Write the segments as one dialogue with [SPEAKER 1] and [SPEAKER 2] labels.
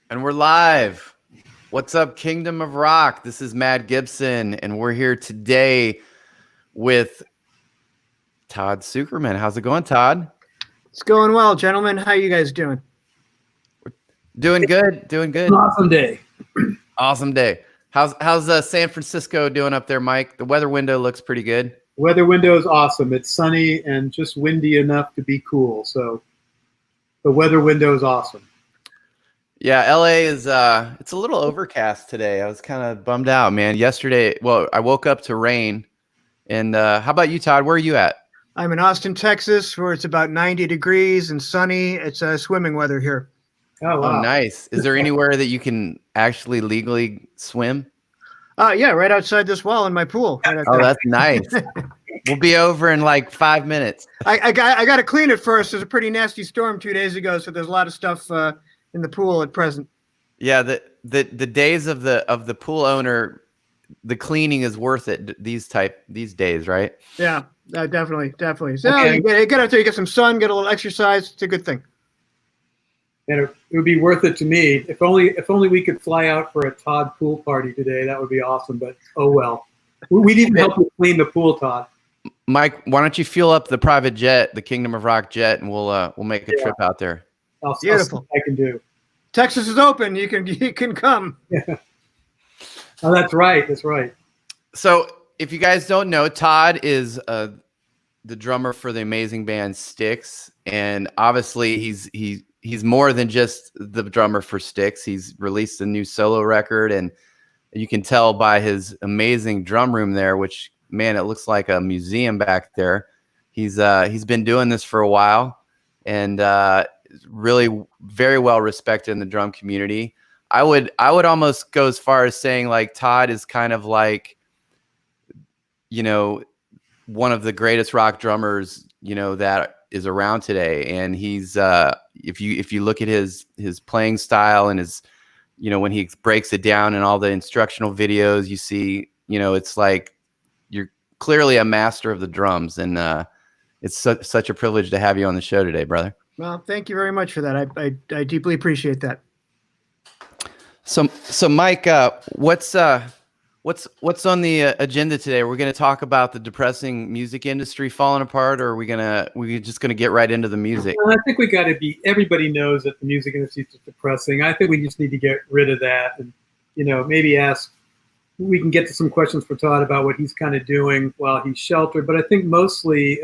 [SPEAKER 1] And we're live. What's up, Kingdom of Rock? This is Matt Gibson, and we're here today with Todd Sucherman. How's it going, Todd?
[SPEAKER 2] It's going well, gentlemen. How you guys doing?
[SPEAKER 1] Doing good. Doing good.
[SPEAKER 3] Awesome day.
[SPEAKER 1] Awesome day. How's San Francisco doing up there, Mike? The weather window looks pretty good.
[SPEAKER 3] Weather window is awesome. It's sunny and just windy enough to be cool. So the weather window is awesome.
[SPEAKER 1] Yeah, LA is it's a little overcast today. I was kind of bummed out, man. Yesterday, well, I woke up to rain. And how about you, Todd? Where are you at?
[SPEAKER 2] I'm in Austin, Texas, where it's about 90 degrees and sunny. It's swimming weather here.
[SPEAKER 3] Oh, wow.
[SPEAKER 1] Oh, nice. Is there anywhere that you can actually legally swim?
[SPEAKER 2] Yeah, right outside this wall in my pool. Right
[SPEAKER 1] Oh, that's nice. We'll be over in like 5 minutes.
[SPEAKER 2] I got to clean it first. There's a pretty nasty storm 2 days ago, so there's a lot of stuff in the pool at present.
[SPEAKER 1] Yeah, the days of the pool owner, the cleaning is worth it these days, right?
[SPEAKER 2] Yeah, definitely. So
[SPEAKER 1] Okay.
[SPEAKER 2] you get out there, you get some sun, get a little exercise. It's a good thing.
[SPEAKER 3] And it would be worth it to me. If only we could fly out for a Todd pool party today. That would be awesome. But oh well. We'd even help you clean the pool, Todd.
[SPEAKER 1] Mike, why don't you fuel up the private jet, the Kingdom of Rock jet, and we'll make a trip out there.
[SPEAKER 2] Beautiful.
[SPEAKER 3] I'll see what I can do.
[SPEAKER 2] Texas is open. You can come.
[SPEAKER 3] Yeah. Oh, that's right. That's right.
[SPEAKER 1] So, if you guys don't know, Todd is the drummer for the amazing band Styx, and obviously he's more than just the drummer for Styx. He's released a new solo record, and you can tell by his amazing drum room there, which, man, it looks like a museum back there. He's been doing this for a while, and really very well respected in the drum community. I would almost go as far as saying like Todd is kind of like, you know, one of the greatest rock drummers, you know, that is around today. And he's if you look at his playing style and his, you know, when he breaks it down in all the instructional videos, you see, you know, it's like you're clearly a master of the drums, and it's such a privilege to have you on the show today, brother.
[SPEAKER 2] Well, thank you very much for that. I deeply appreciate that.
[SPEAKER 1] So Mike, what's on the agenda today? We're going to talk about the depressing music industry falling apart, or are we just gonna get right into the music?
[SPEAKER 3] Well, I think we got to be. Everybody knows that the music industry is depressing. I think we just need to get rid of that, and maybe ask. We can get to some questions for Todd about what he's kind of doing while he's sheltered. But I think mostly,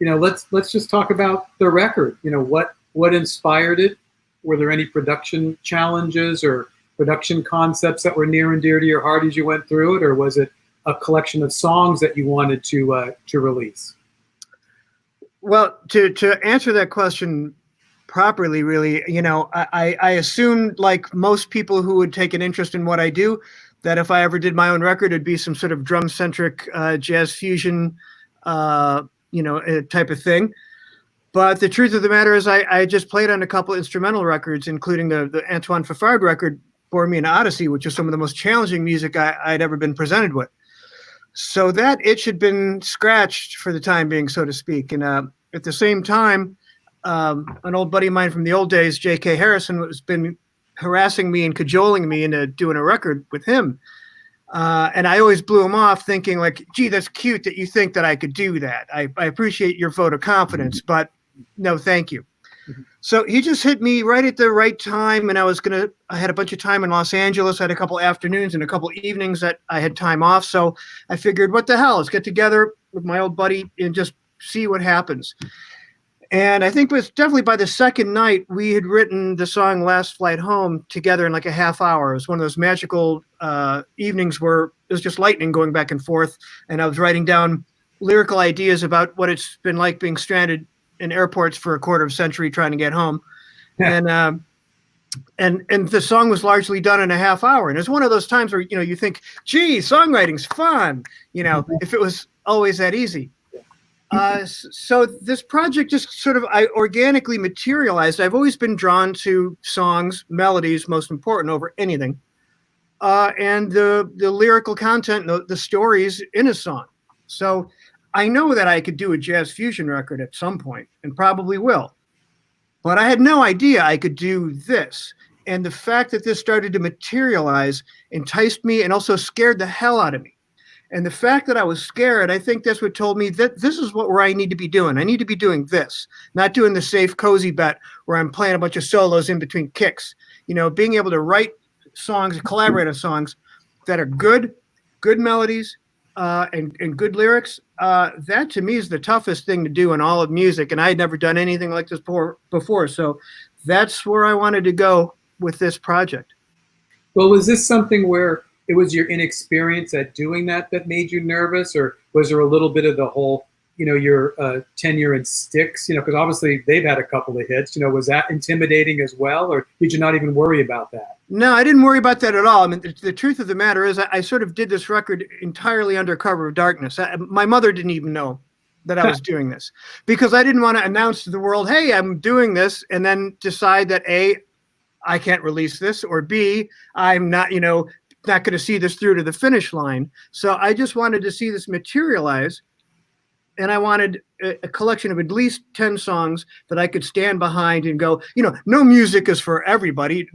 [SPEAKER 3] let's just talk about the record. What inspired it? Were there any production challenges or production concepts that were near and dear to your heart as you went through it, or was it a collection of songs that you wanted to release?
[SPEAKER 2] Well, to answer that question properly, really, I assumed, like most people who would take an interest in what I do, that if I ever did my own record, it'd be some sort of drum-centric jazz fusion, type of thing. But the truth of the matter is I just played on a couple instrumental records, including the Antoine Fafard record, Bore Me an Odyssey, which is some of the most challenging music I'd ever been presented with. So that itch had been scratched for the time being, so to speak. And at the same time, an old buddy of mine from the old days, J.K. Harrison, has been harassing me and cajoling me into doing a record with him. And I always blew him off thinking like, gee, that's cute that you think that I could do that. I appreciate your vote of confidence, but no, thank you. So he just hit me right at the right time. And I had a bunch of time in Los Angeles. I had a couple afternoons and a couple evenings that I had time off. So I figured, what the hell, let's get together with my old buddy and just see what happens. And I think it was definitely by the second night, we had written the song Last Flight Home together in like a half hour. It was one of those magical evenings where it was just lightning going back and forth. And I was writing down lyrical ideas about what it's been like being stranded in airports for a quarter of a century trying to get home. Yeah. And the song was largely done in a half hour. And it's one of those times where, you think, gee, songwriting's fun, if it was always that easy. So this project just sort of, I organically materialized. I've always been drawn to songs, melodies, most important over anything. And the lyrical content, the stories in a song. So I know that I could do a jazz fusion record at some point and probably will, but I had no idea I could do this. And the fact that this started to materialize enticed me and also scared the hell out of me. And the fact that I was scared, I think that's what told me that this is where I need to be doing. I need to be doing this, not doing the safe, cozy bet where I'm playing a bunch of solos in between kicks. You know, being able to write songs, collaborate on songs that are good melodies, and good lyrics. That to me is the toughest thing to do in all of music. And I had never done anything like this before. So that's where I wanted to go with this project.
[SPEAKER 3] Well, was this something where it was your inexperience at doing that made you nervous, or was there a little bit of the whole, your tenure in Styx, because obviously they've had a couple of hits, was that intimidating as well, or did you not even worry about that?
[SPEAKER 2] No, I didn't worry about that at all. I mean, the truth of the matter is I sort of did this record entirely under cover of darkness. My mother didn't even know that I was doing this because I didn't want to announce to the world, hey, I'm doing this, and then decide that A, I can't release this, or B, I'm not, not going to see this through to the finish line. So I just wanted to see this materialize. And I wanted a collection of at least 10 songs that I could stand behind and go, no music is for everybody.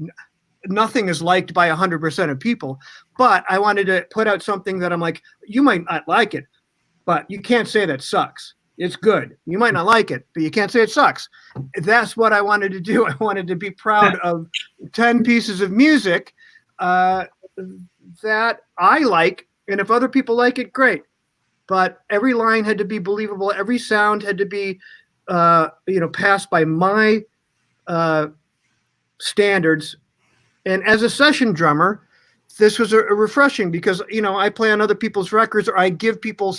[SPEAKER 2] Nothing is liked by 100% of people. But I wanted to put out something that I'm like, you might not like it, but you can't say that sucks. It's good. You might not like it, but you can't say it sucks. That's what I wanted to do. I wanted to be proud of 10 pieces of music that I like, and if other people like it, great. But every line had to be believable. Every sound had to be, passed by my standards. And as a session drummer, this was a refreshing because, I play on other people's records, or I give people,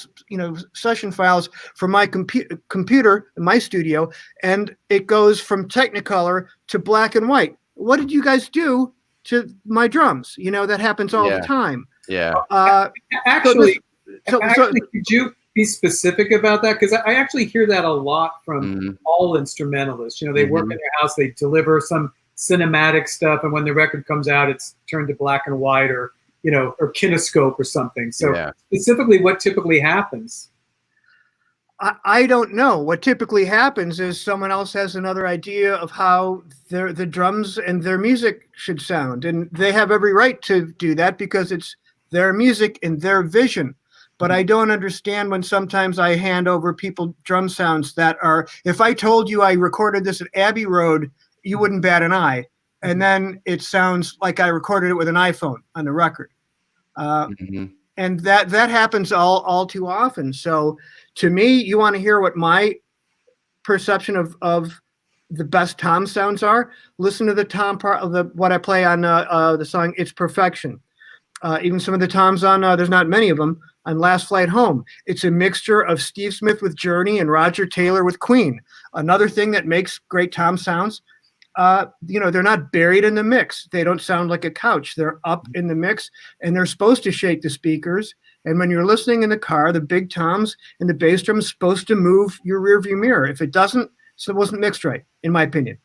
[SPEAKER 2] session files from my computer in my studio, and it goes from Technicolor to black and white. What did you guys do to my drums? That happens all the time.
[SPEAKER 1] Yeah.
[SPEAKER 3] Actually, could you be specific about that? Because I actually hear that a lot from all instrumentalists. They work in their house, they deliver some cinematic stuff, and when the record comes out, it's turned to black and white, or or kinescope or something. So specifically, what typically happens?
[SPEAKER 2] I don't know. What typically happens is someone else has another idea of how the drums and their music should sound. And they have every right to do that because it's their music and their vision. But I don't understand when sometimes I hand over people drum sounds that are, if I told you I recorded this at Abbey Road, you wouldn't bat an eye. And then it sounds like I recorded it with an iPhone on the record. And that happens all too often. So to me, you want to hear what my perception of the best tom sounds are. Listen to the tom part of what I play on the song "It's Perfection." Even some of the toms on there's not many of them on "Last Flight Home." It's a mixture of Steve Smith with Journey and Roger Taylor with Queen. Another thing that makes great tom sounds. They're not buried in the mix. They don't sound like a couch. They're up in the mix, and they're supposed to shake the speakers. And when you're listening in the car, the big toms and the bass drum is supposed to move your rearview mirror. If it doesn't, so it wasn't mixed right, in my opinion.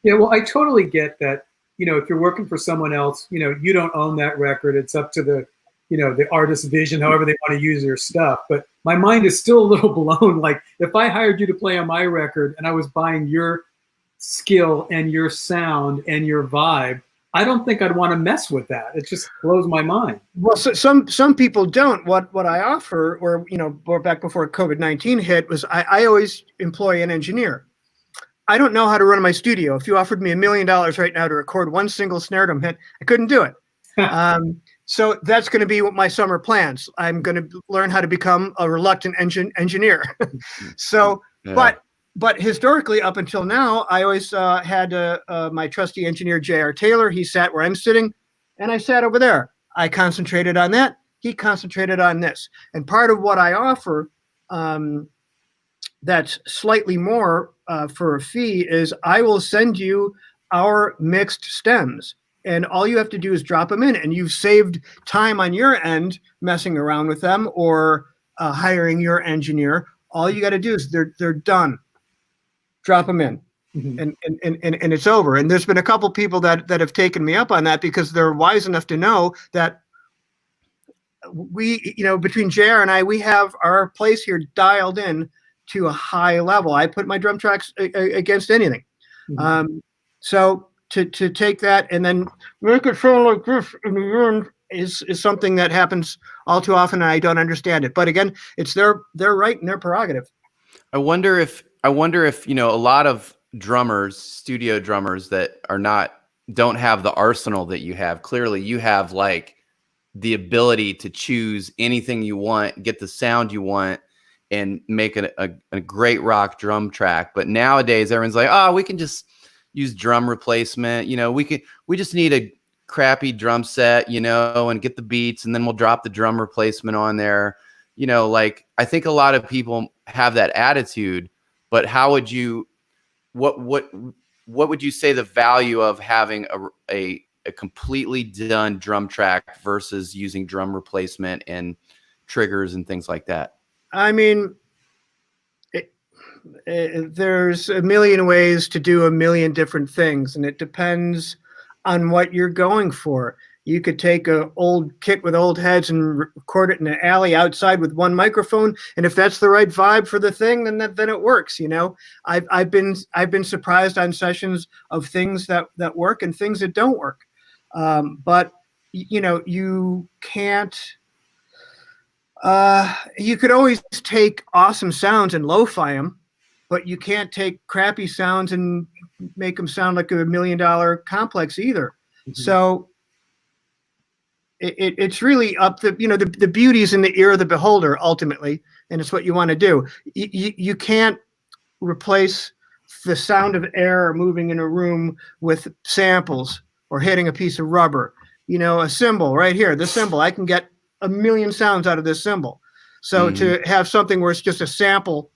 [SPEAKER 3] Yeah, well, I totally get that. If you're working for someone else, you don't own that record. It's up to the, the artist's vision, however they want to use their stuff. But my mind is still a little blown. Like, if I hired you to play on my record and I was buying your skill and your sound and your vibe, I don't think I'd want to mess with that. It just blows my mind.
[SPEAKER 2] Well, so some people don't. What I offer, or back before COVID-19 hit, was I always employ an engineer. I don't know how to run my studio. If you offered me $1 million right now to record one single snare drum hit, I couldn't do it. So that's going to be what my summer plans. I'm going to learn how to become a reluctant engineer. So, yeah. But historically, up until now, I always had my trusty engineer, J.R. Taylor. He sat where I'm sitting, and I sat over there. I concentrated on that. He concentrated on this. And part of what I offer that's slightly more for a fee is I will send you our mixed stems. And all you have to do is drop them in, and you've saved time on your end messing around with them or hiring your engineer. All you got to do is they're done. Drop them in, and it's over. And there's been a couple people that have taken me up on that because they're wise enough to know that we, between JR and I, we have our place here dialed in to a high level. I put my drum tracks against anything. So to take that and then make it sound like this in the end is something that happens all too often, and I don't understand it. But again, it's their right and their prerogative.
[SPEAKER 1] I wonder if a lot of drummers, studio drummers that don't have the arsenal that you have. Clearly, you have like the ability to choose anything you want, get the sound you want, and make a great rock drum track. But nowadays, everyone's like, oh, we can just use drum replacement. We just need a crappy drum set, and get the beats, and then we'll drop the drum replacement on there. Like I think a lot of people have that attitude, but how would you, what would you say the value of having a completely done drum track versus using drum replacement and triggers and things like that?
[SPEAKER 2] I mean, there's a million ways to do a million different things, and it depends on what you're going for. You could take an old kit with old heads and record it in an alley outside with one microphone, and if that's the right vibe for the thing, then it works. I've been surprised on sessions of things that work and things that don't work. But you can't. You could always take awesome sounds and lo-fi them, but you can't take crappy sounds and make them sound like $1 million complex either. Mm-hmm. So it's really up to, the beauty's in the ear of the beholder ultimately, and it's what you want to do. You can't replace the sound of air moving in a room with samples or hitting a piece of rubber. A cymbal right here, the cymbal, I can get 1 million sounds out of this cymbal. So to have something where it's just a sample,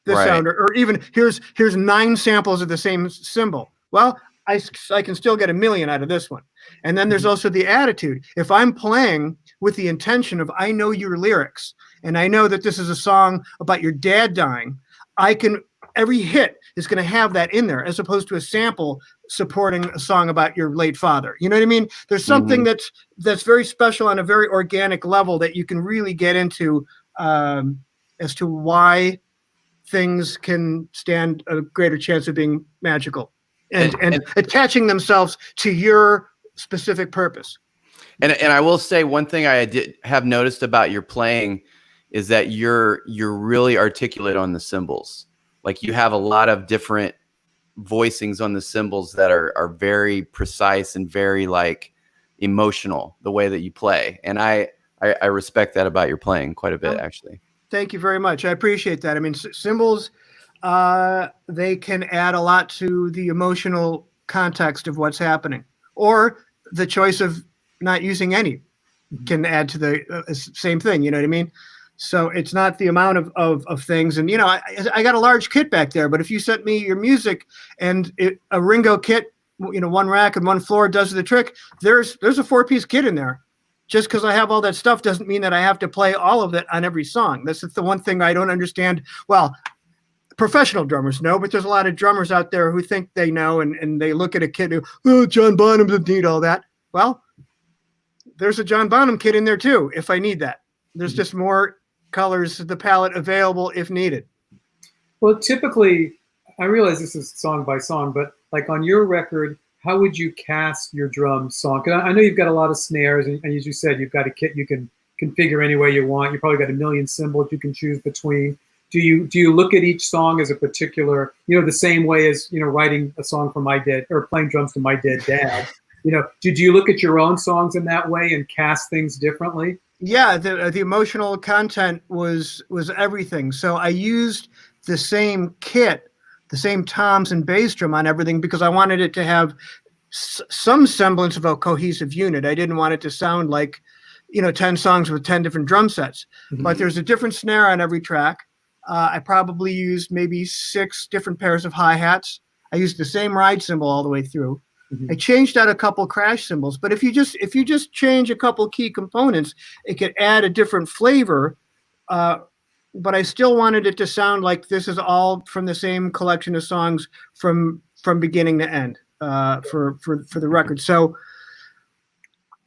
[SPEAKER 2] this sound, or even here's 9 samples of the same cymbal. Well, I can still get 1 million out of this one. And then there's also the attitude. If I'm playing with the intention of, I know your lyrics, and I know that this is a song about your dad dying, every hit is going to have that in there, as opposed to a sample supporting a song about your late father. You know what I mean? There's something that's very special on a very organic level that you can really get into as to why things can stand a greater chance of being magical and attaching themselves to your specific purpose.
[SPEAKER 1] And I will say one thing I did have noticed about your playing is that you're really articulate on the cymbals. Like you have a lot of different voicings on the cymbals that are very precise and very like emotional, the way that you play. And I respect that about your playing quite a bit, actually.
[SPEAKER 2] Thank you very much. I appreciate that. I mean, cymbals, they can add a lot to the emotional context of what's happening, or the choice of not using any can add to the same thing. You know what I mean? So it's not the amount of things. And, I got a large kit back there, but if you sent me your music and a Ringo kit, 1 rack and 1 floor does the trick, there's a 4-piece kit in there. Just because I have all that stuff doesn't mean that I have to play all of it on every song. That's the one thing I don't understand. Well, professional drummers know, but there's a lot of drummers out there who think they know, and they look at a kit and go, oh, John Bonham doesn't need all that. Well, there's a John Bonham kit in there too, if I need that. There's just more colors of the palette available if needed.
[SPEAKER 3] Well, typically, I realize this is song by song, but like on your record, how would you cast your drum song? Because I know you've got a lot of snares, and as you said, you've got a kit you can configure any way you want. You probably got 1 million cymbals you can choose between. Do you look at each song as a particular, the same way as writing a song for my dead, or playing drums to my dead dad? Do you look at your own songs in that way and cast things differently?
[SPEAKER 2] Yeah, the emotional content was everything. So I used the same kit, the same toms and bass drum on everything, because I wanted it to have some semblance of a cohesive unit. I didn't want it to sound like, 10 songs with 10 different drum sets. Mm-hmm. But there's a different snare on every track. I probably used maybe 6 different pairs of hi-hats. I used the same ride cymbal all the way through. Mm-hmm. I changed out a couple crash cymbals, but if you just change a couple key components, it could add a different flavor. But I still wanted it to sound like this is all from the same collection of songs from beginning to end for the record. So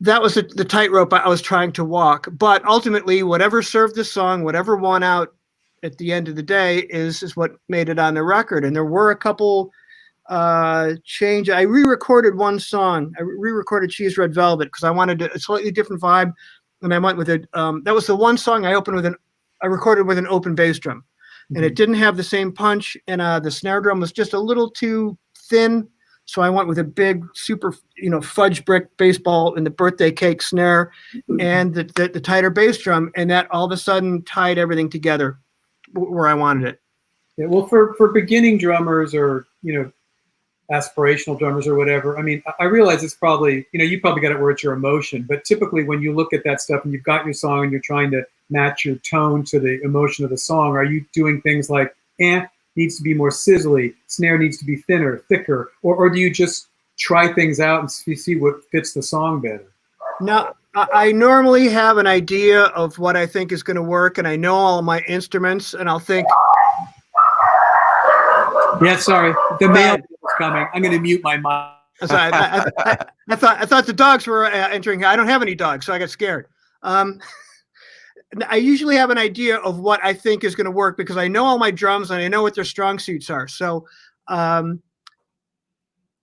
[SPEAKER 2] that was the tightrope I was trying to walk. But ultimately, whatever served the song, whatever won out at the end of the day is what made it on the record. And there were a couple change. I re-recorded one song. I re-recorded She's Red Velvet because I wanted a slightly different vibe, and I went with it. That was the one song I recorded with an open bass drum, and it didn't have the same punch, and the snare drum was just a little too thin. So I went with a big, super, fudge brick baseball and the birthday cake snare, and the tighter bass drum, and that all of a sudden tied everything together where I wanted it.
[SPEAKER 3] Yeah, well, for beginning drummers or aspirational drummers or whatever, I mean, I realize it's probably you probably got it where it's your emotion, but typically when you look at that stuff and you've got your song and you're trying to match your tone to the emotion of the song, are you doing things like needs to be more sizzly, snare needs to be thinner, thicker, or do you just try things out and see what fits the song better?
[SPEAKER 2] No, I normally have an idea of what I think is going to work, and I know all my instruments, and I'll think.
[SPEAKER 3] Yeah, sorry, the mail is coming. I'm going to mute my mic.
[SPEAKER 2] Sorry, I thought the dogs were entering. I don't have any dogs, so I got scared. I usually have an idea of what I think is going to work because I know all my drums and I know what their strong suits are. So I'm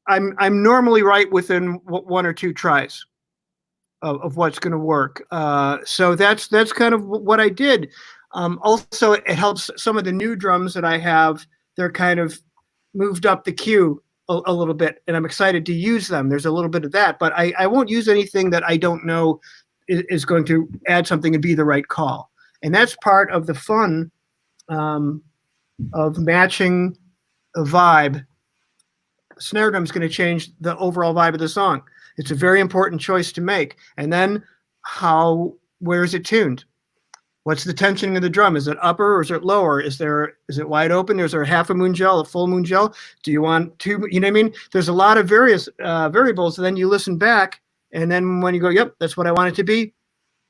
[SPEAKER 2] normally right within one or two tries of what's going to work. So that's kind of what I did. Also, it helps some of the new drums that I have. They're kind of moved up the queue a little bit, and I'm excited to use them. There's a little bit of that, but I won't use anything that I don't know is going to add something and be the right call. And that's part of the fun of matching a vibe. Snare drum's going to change the overall vibe of the song. It's a very important choice to make. And then where is it tuned? What's the tensioning of the drum? Is it upper or is it lower? Is it wide open? Is there half a moon gel, a full moon gel? Do you want two? You know what I mean? There's a lot of various variables. And then you listen back, and then when you go, yep, that's what I want it to be.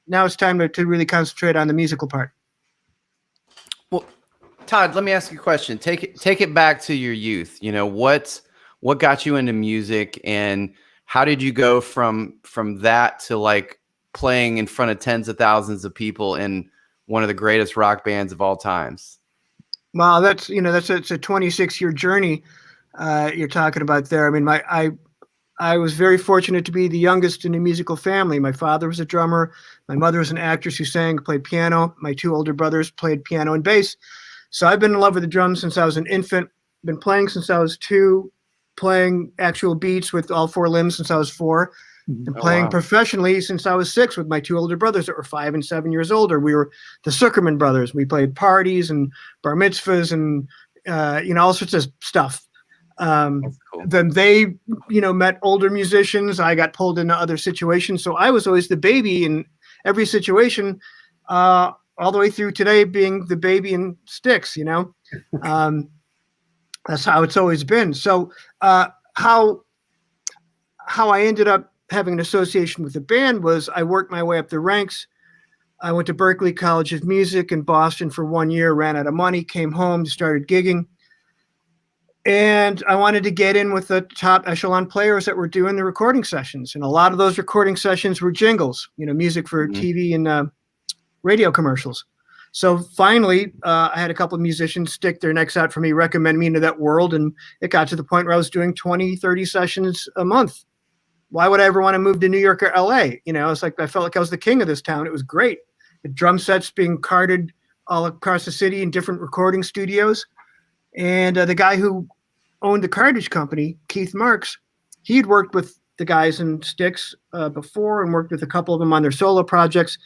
[SPEAKER 2] Now it's time to really concentrate on the musical part.
[SPEAKER 1] Well, Todd, let me ask you a question. Take it back to your youth. What got you into music, and how did you go from that to like playing in front of tens of thousands of people in one of the greatest rock bands of all times?
[SPEAKER 2] Well, it's a 26-year journey you're talking about there. I mean, I was very fortunate to be the youngest in a musical family. My father was a drummer. My mother was an actress who sang, played piano. My two older brothers played piano and bass. So I've been in love with the drums since I was an infant. Been playing since I was 2, playing actual beats with all 4 limbs since I was 4. And playing professionally since I was 6 with my 2 older brothers that were 5 and 7 years older. We were the Sucherman brothers. We played parties and bar mitzvahs and all sorts of stuff. Cool. Then they, met older musicians. I got pulled into other situations. So I was always the baby in every situation, all the way through today being the baby in Styx, that's how it's always been. So how I ended up having an association with the band was I worked my way up the ranks. I went to Berklee College of Music in Boston for 1 year, ran out of money, came home, started gigging. And I wanted to get in with the top echelon players that were doing the recording sessions. And a lot of those recording sessions were jingles, music for TV and radio commercials. So finally, I had a couple of musicians stick their necks out for me, recommend me into that world. And it got to the point where I was doing 20, 30 sessions a month. Why would I ever want to move to New York or LA? It's like I felt like I was the king of this town. It was great. The drum sets being carted all across the city in different recording studios. And the guy who owned the cartage company, Keith Marks, he had worked with the guys in Styx before and worked with a couple of them on their solo projects.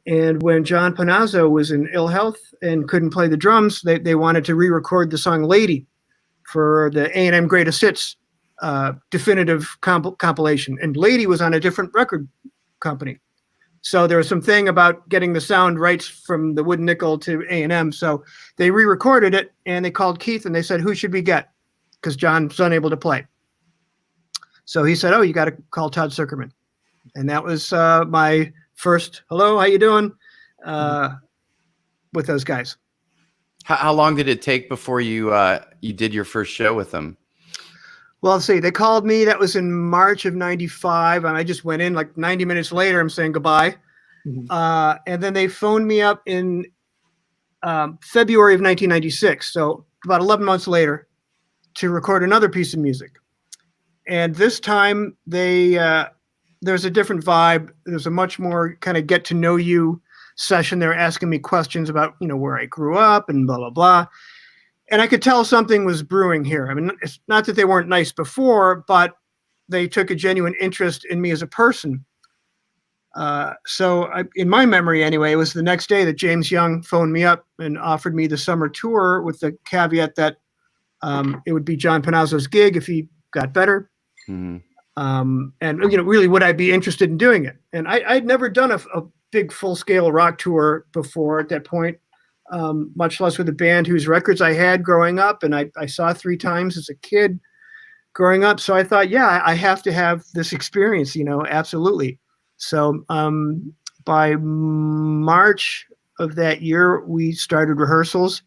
[SPEAKER 2] And when John Panazzo was in ill health and couldn't play the drums, they wanted to re-record the song Lady for the A&M Greatest Hits definitive compilation. And Lady was on a different record company. So there was something about getting the sound rights from the Wooden Nickel to A&M. So they re-recorded it, and they called Keith, and they said, who should we get? Because John's unable to play. So he said, you got to call Todd Sucherman. And that was my first, hello, how you doing, with those guys.
[SPEAKER 1] How long did it take before you did your first show with them?
[SPEAKER 2] Well, let's see. They called me. That was in March of '95, and I just went in. Like 90 minutes later, I'm saying goodbye. And then they phoned me up in February of 1996. So about 11 months later to record another piece of music. And this time there's a different vibe. There's a much more kind of get to know you session. They're asking me questions about, where I grew up and blah, blah, blah. And I could tell something was brewing here. I mean, it's not that they weren't nice before, but they took a genuine interest in me as a person. In my memory anyway, it was the next day that James Young phoned me up and offered me the summer tour with the caveat that it would be John Panazzo's gig if he got better.
[SPEAKER 1] Mm-hmm.
[SPEAKER 2] And really, would I be interested in doing it? And I'd never done a big full-scale rock tour before at that point, much less with a band whose records I had growing up and I saw 3 times as a kid growing up. So I thought, yeah, I have to have this experience, absolutely. So by March of that year, we started rehearsals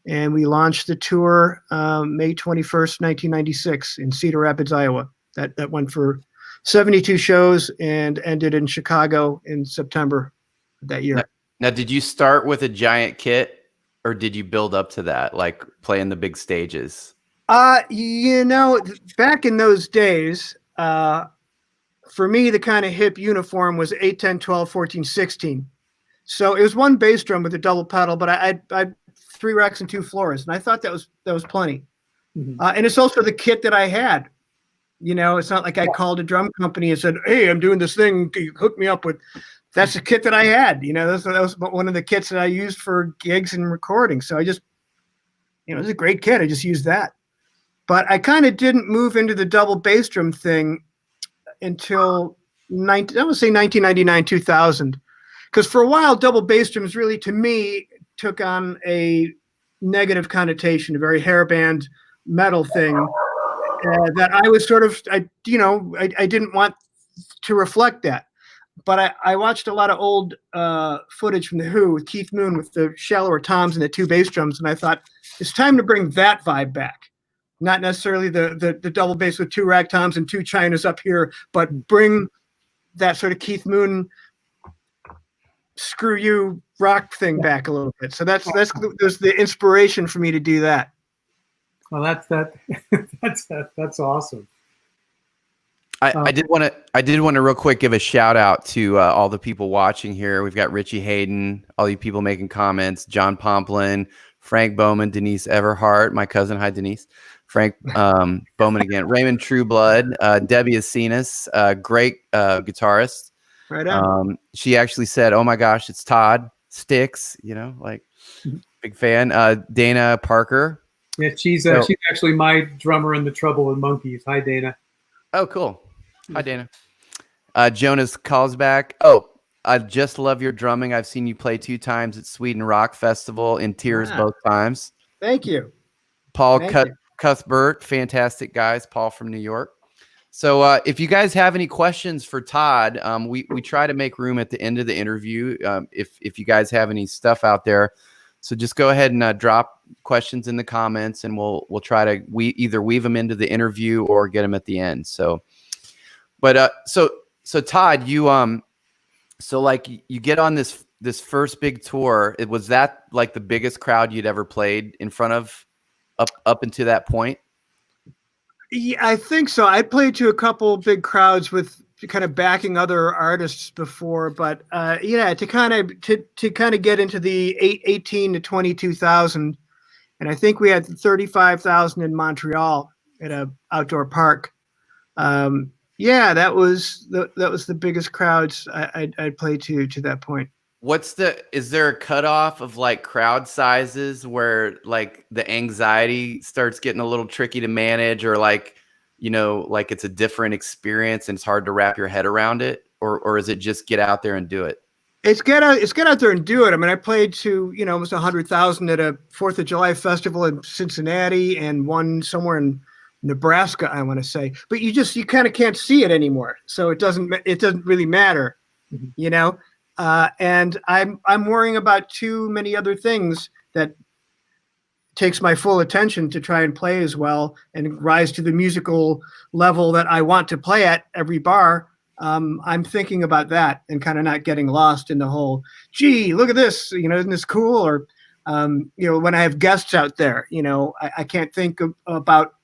[SPEAKER 2] and we launched the tour May 21st, 1996 in Cedar Rapids, Iowa. That went for 72 shows and ended in Chicago in September of that year.
[SPEAKER 1] Now, did you start with a giant kit or did you build up to that, like playing the big stages?
[SPEAKER 2] Back in those days, for me, the kind of hip uniform was 8, 10, 12, 14, 16. So it was one bass drum with a double pedal, but I had 3 racks and 2 floors, and I thought that was plenty. Mm-hmm. And it's also the kit that I had. It's not like I called a drum company and said, "Hey, I'm doing this thing. Can you hook me up with?" That's the kit that I had. That was one of the kits that I used for gigs and recording. So I just, it was a great kit. I just used that. But I kind of didn't move into the double bass drum thing until 1999, 2000. Because for a while, double bass drums really, to me, took on a negative connotation, a very hairband metal thing. That I was sort of, I didn't want to reflect that. But I watched a lot of old footage from The Who with Keith Moon with the shallower toms and the 2 bass drums. And I thought, it's time to bring that vibe back. Not necessarily the double bass with 2 rag toms and 2 chinas up here, but bring that sort of Keith Moon screw you rock thing back a little bit. So that's the inspiration for me to do that.
[SPEAKER 3] Well, that's awesome.
[SPEAKER 1] I did want to real quick give a shout out to all the people watching here. We've got Richie Hayden, all you people making comments, John Pomplin, Frank Bowman, Denise Everhart, my cousin. Hi, Denise. Frank Bowman again. Raymond Trueblood, Debbie Asinas, great guitarist.
[SPEAKER 2] Right on.
[SPEAKER 1] She actually said, "Oh my gosh, it's Todd Styx." Big fan. Dana Parker.
[SPEAKER 3] Yeah, she's actually my drummer in the Trouble with Monkeys. Hi, Dana.
[SPEAKER 1] Oh, cool. Hi, Dana. Jonas Carlsbach. Oh, I just love your drumming. I've seen you play 2 times at Sweden Rock Festival in tears both times.
[SPEAKER 2] Thank you.
[SPEAKER 1] Paul Cuthbert, fantastic guys. Paul from New York. So if you guys have any questions for Todd, we try to make room at the end of the interview. If you guys have any stuff out there. So just go ahead and drop questions in the comments, and we'll try to either weave them into the interview or get them at the end. So Todd, you so like you get on this first big tour. Was that like the biggest crowd you'd ever played in front of up until that point?
[SPEAKER 2] Yeah, I think so. I played to a couple big crowds with kind of backing other artists before, but to kind of get into the 18 to 22,000, and I think we had 35,000 in Montreal at a outdoor park. That was the biggest crowds I'd played to that point.
[SPEAKER 1] Is there a cutoff of like crowd sizes where like the anxiety starts getting a little tricky to manage, or like it's a different experience and it's hard to wrap your head around it, or is it just get out there and do it?
[SPEAKER 2] It's get out there and do it. I mean, I played to almost 100,000 at a 4th of July festival in Cincinnati and one somewhere in Nebraska, I want to say. But you kind of can't see it anymore, so it doesn't really matter, And I'm worrying about too many other things that takes my full attention to try and play as well and rise to the musical level that I want to play at every bar. I'm thinking about that and kind of not getting lost in the whole, gee, look at this, isn't this cool? Or, when I have guests out there, I can't think about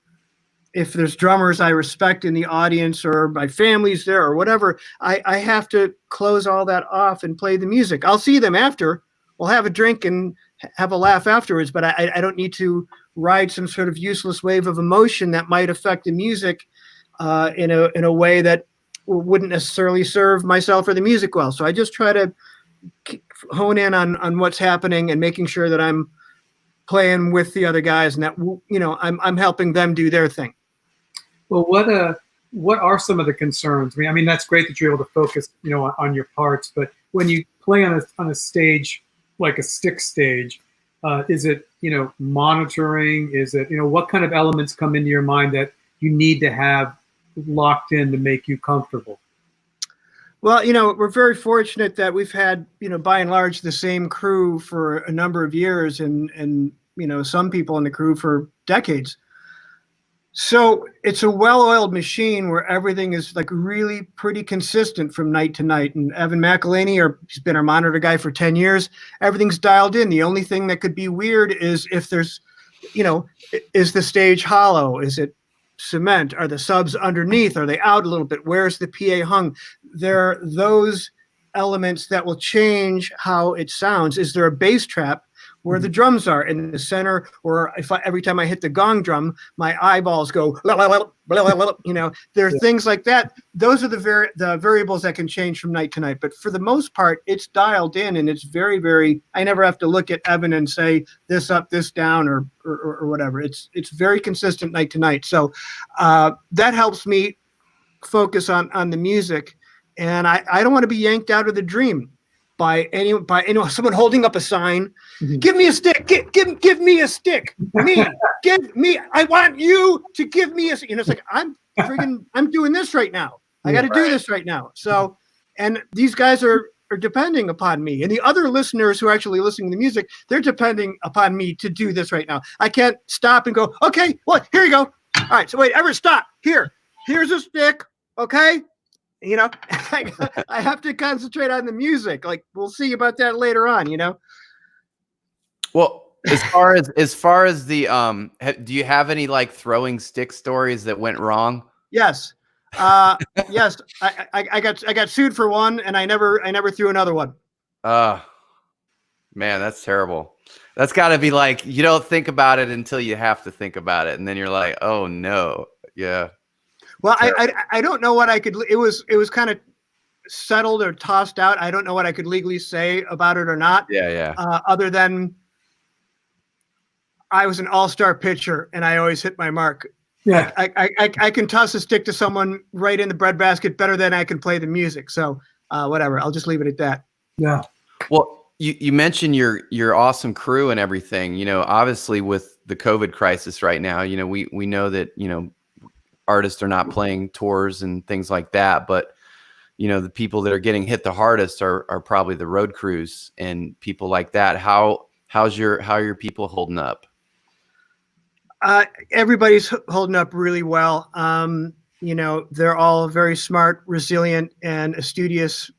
[SPEAKER 2] if there's drummers I respect in the audience or my family's there or whatever, I have to close all that off and play the music. I'll see them after. We'll have a drink and have a laugh afterwards, but I don't need to ride some sort of useless wave of emotion that might affect the music in a way that wouldn't necessarily serve myself or the music well. So I just try to hone in on what's happening and making sure that I'm playing with the other guys and that, you know, I'm helping them do their thing.
[SPEAKER 3] Well, what are some of the concerns? I mean, that's great that you're able to focus, you know, on your parts, but when you play on a stage like a Styx stage, is it, you know, monitoring? Is it, you know, what kind of elements come into your mind that you need to have locked in to make you comfortable?
[SPEAKER 2] Well, you know, we're very fortunate that we've had, you know, by and large, the same crew for a number of years and you know, some people in the crew for decades. So it's a well-oiled machine where everything is like really pretty consistent from night to night. And Evan McElhaney, he's been our monitor guy for 10 years. Everything's dialed in. The only thing that could be weird is if there's, you know, is the stage hollow? Is it cement? Are the subs underneath? Are they out a little bit? Where's the PA hung? There are those elements that will change how it sounds. Is there a bass trap where the drums are in the center, or if every time I hit the gong drum, my eyeballs go, you know, there are things like that. Those are the variables that can change from night to night. But for the most part, it's dialed in, and it's very, very, I never have to look at Evan and say this up, this down, or whatever. It's very consistent night to night. So that helps me focus on the music. And I don't want to be yanked out of the dream by someone holding up a sign. Mm-hmm. Give me a stick. Give me a stick. Give me. I want you to give me a. You know, it's like I'm doing this right now. I got to do this right now. So, and these guys are depending upon me, and the other listeners who are actually listening to the music, they're depending upon me to do this right now. I can't stop and go, okay, well, here you go. All right, so wait, Everett, stop. Here's a stick. Okay. You know, I have to concentrate on the music. Like, we'll see about that later on, you know?
[SPEAKER 1] Well, as far as the, do you have any like throwing stick stories that went wrong?
[SPEAKER 2] Yes. Yes. I got sued for one, and I never threw another one.
[SPEAKER 1] Man, that's terrible. That's gotta be like, you don't think about it until you have to think about it. And then you're like, oh no. Yeah.
[SPEAKER 2] Well, I don't know what I could. It was kind of settled or tossed out. I don't know what I could legally say about it or not.
[SPEAKER 1] Yeah.
[SPEAKER 2] Other than I was an all-star pitcher and I always hit my mark.
[SPEAKER 3] Yeah.
[SPEAKER 2] I can toss a stick to someone right in the breadbasket better than I can play the music. So whatever. I'll just leave it at that.
[SPEAKER 3] Yeah.
[SPEAKER 1] Well, you mentioned your awesome crew and everything. You know, obviously with the COVID crisis right now, you know, we know that, you know, artists are not playing tours and things like that, but you know, the people that are getting hit the hardest are probably the road crews and people like that. How are your people holding up?
[SPEAKER 2] Everybody's holding up really well. You know, they're all very smart, resilient, and studious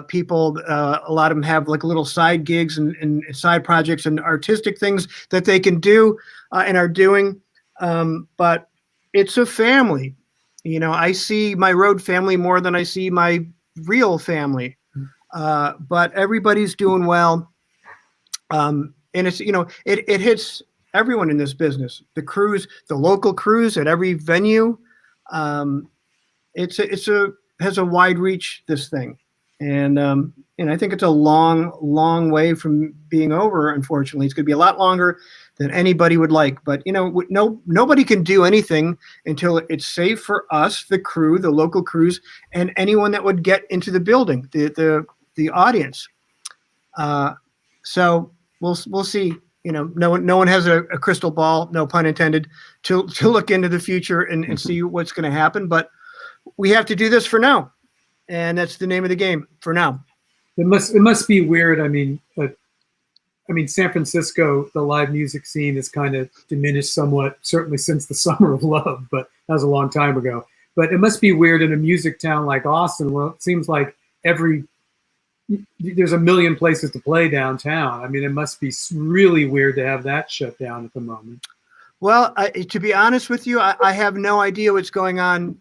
[SPEAKER 2] people. A lot of them have like little side gigs and side projects and artistic things that they can do and are doing. But it's a family. You know, I see my road family more than I see my real family. But everybody's doing well. And it's, you know, it hits everyone in this business. The crews, the local crews at every venue. Has a wide reach, this thing. And I think it's a long way from being over, unfortunately. It's going to be a lot longer than anybody would like. But, you know, nobody can do anything until it's safe for us, the crew, the local crews, and anyone that would get into the building, the audience. So we'll see. You know, no one has a crystal ball, no pun intended, to look into the future and see what's going to happen. But we have to do this for now. And that's the name of the game for now.
[SPEAKER 3] It must be weird. I mean, San Francisco, the live music scene has kind of diminished somewhat, certainly since the Summer of Love, but that was a long time ago. But it must be weird in a music town like Austin, where it seems like there's a million places to play downtown. I mean, it must be really weird to have that shut down at the moment.
[SPEAKER 2] Well, to be honest with you, I have no idea what's going on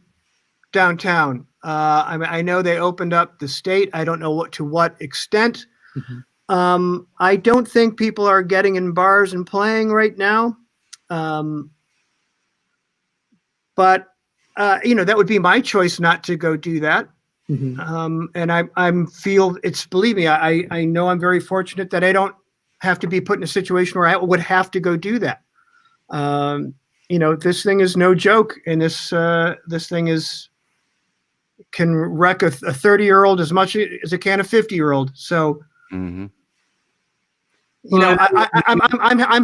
[SPEAKER 2] downtown. I know they opened up the state. I don't know to what extent. I don't think people are getting in bars and playing right now. But that would be my choice not to go do that. And I feel believe me, I know I'm very fortunate that I don't have to be put in a situation where I would have to go do that. This thing is no joke, and this thing can wreck a 30-year-old as much as it can a 50-year-old. So, I'm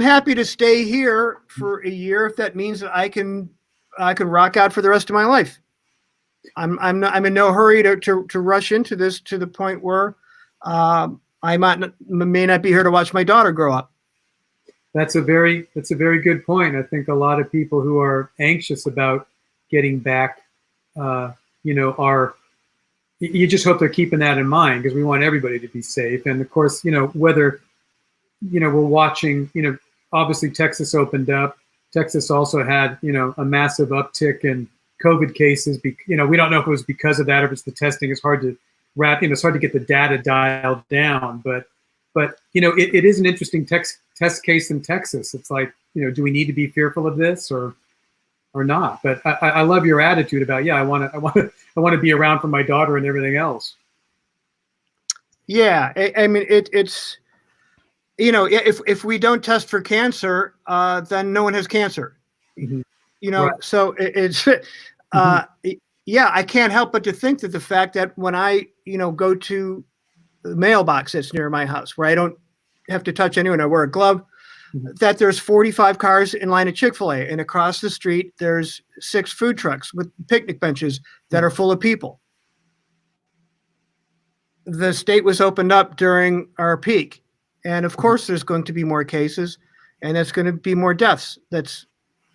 [SPEAKER 2] happy to stay here for a year if that means that I can rock out for the rest of my life. I'm in no hurry to rush into this to the point where I may not be here to watch my daughter grow up.
[SPEAKER 3] That's a very good point. I think a lot of people who are anxious about getting back, you just hope they're keeping that in mind, because we want everybody to be safe. And of course, whether, we're watching, obviously Texas opened up. Texas also had, a massive uptick in COVID cases. We don't know if it was because of that or if it's the testing. It's hard to it's hard to get the data dialed down. But it is an interesting test case in Texas. It's like, do we need to be fearful of this or not? But I love your attitude about, I want to be around for my daughter and everything else.
[SPEAKER 2] Yeah, I mean it's if we don't test for cancer, then no one has cancer. Right. So it's I can't help but to think that the fact that when I go to the mailbox that's near my house, where I don't have to touch anyone, I wear a glove, that there's 45 cars in line at Chick-fil-A, and across the street there's 6 food trucks with picnic benches that are full of people. The state was opened up during our peak, and of course there's going to be more cases, and there's going to be more deaths. That's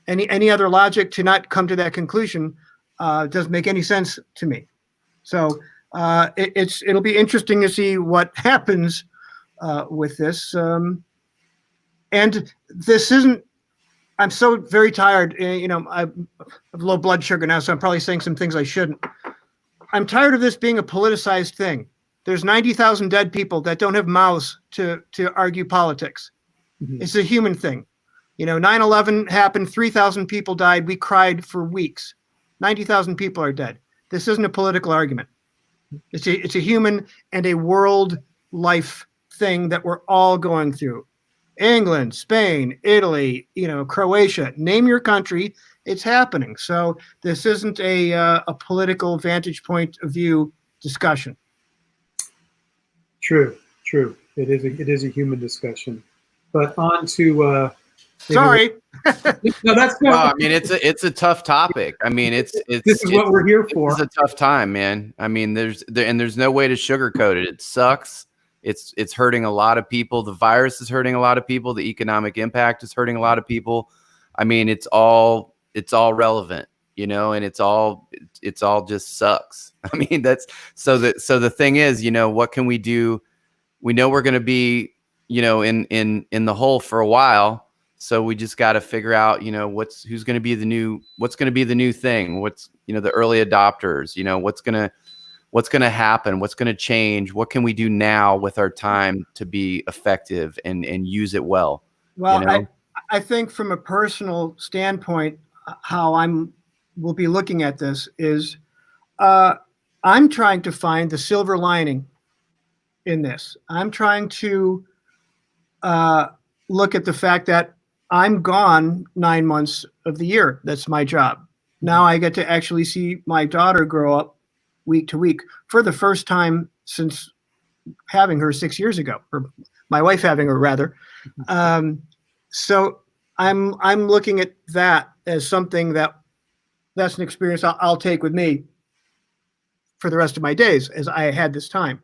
[SPEAKER 2] any other logic to not come to that conclusion doesn't make any sense to me. So it'll be interesting to see what happens with this. And this isn't. I'm so very tired. I have low blood sugar now, so I'm probably saying some things I shouldn't. I'm tired of this being a politicized thing. There's 90,000 dead people that don't have mouths to argue politics. It's a human thing. 9/11 happened. 3,000 people died. We cried for weeks. 90,000 people are dead. This isn't a political argument. It's a human and a world life thing that we're all going through. England, Spain, Italy, Croatia, name your country, it's happening. So this isn't a political vantage point of view discussion.
[SPEAKER 3] True. It is a human discussion. But on to
[SPEAKER 2] sorry.
[SPEAKER 3] No, that's no.
[SPEAKER 1] I mean, it's a tough topic. I mean, it's
[SPEAKER 3] this is what we're here for.
[SPEAKER 1] It's a tough time, man. I mean, there's no way to sugarcoat it. It sucks. It's hurting a lot of people. The virus is hurting a lot of people. The economic impact is hurting a lot of people. I mean, it's all relevant, and it's all just sucks. I mean, so the thing is, what can we do? We know we're going to be, in the hole for a while. So we just got to figure out, what's going to be the new thing? What's, the early adopters, what's going to happen? What's going to change? What can we do now with our time to be effective and use it well?
[SPEAKER 2] Well, I think from a personal standpoint, how we'll be looking at this is I'm trying to find the silver lining in this. I'm trying to look at the fact that I'm gone 9 months of the year. That's my job. Now I get to actually see my daughter grow up week to week for the first time since having her 6 years ago, or my wife having her rather. So I'm looking at that as something that's an experience I'll take with me for the rest of my days as I had this time.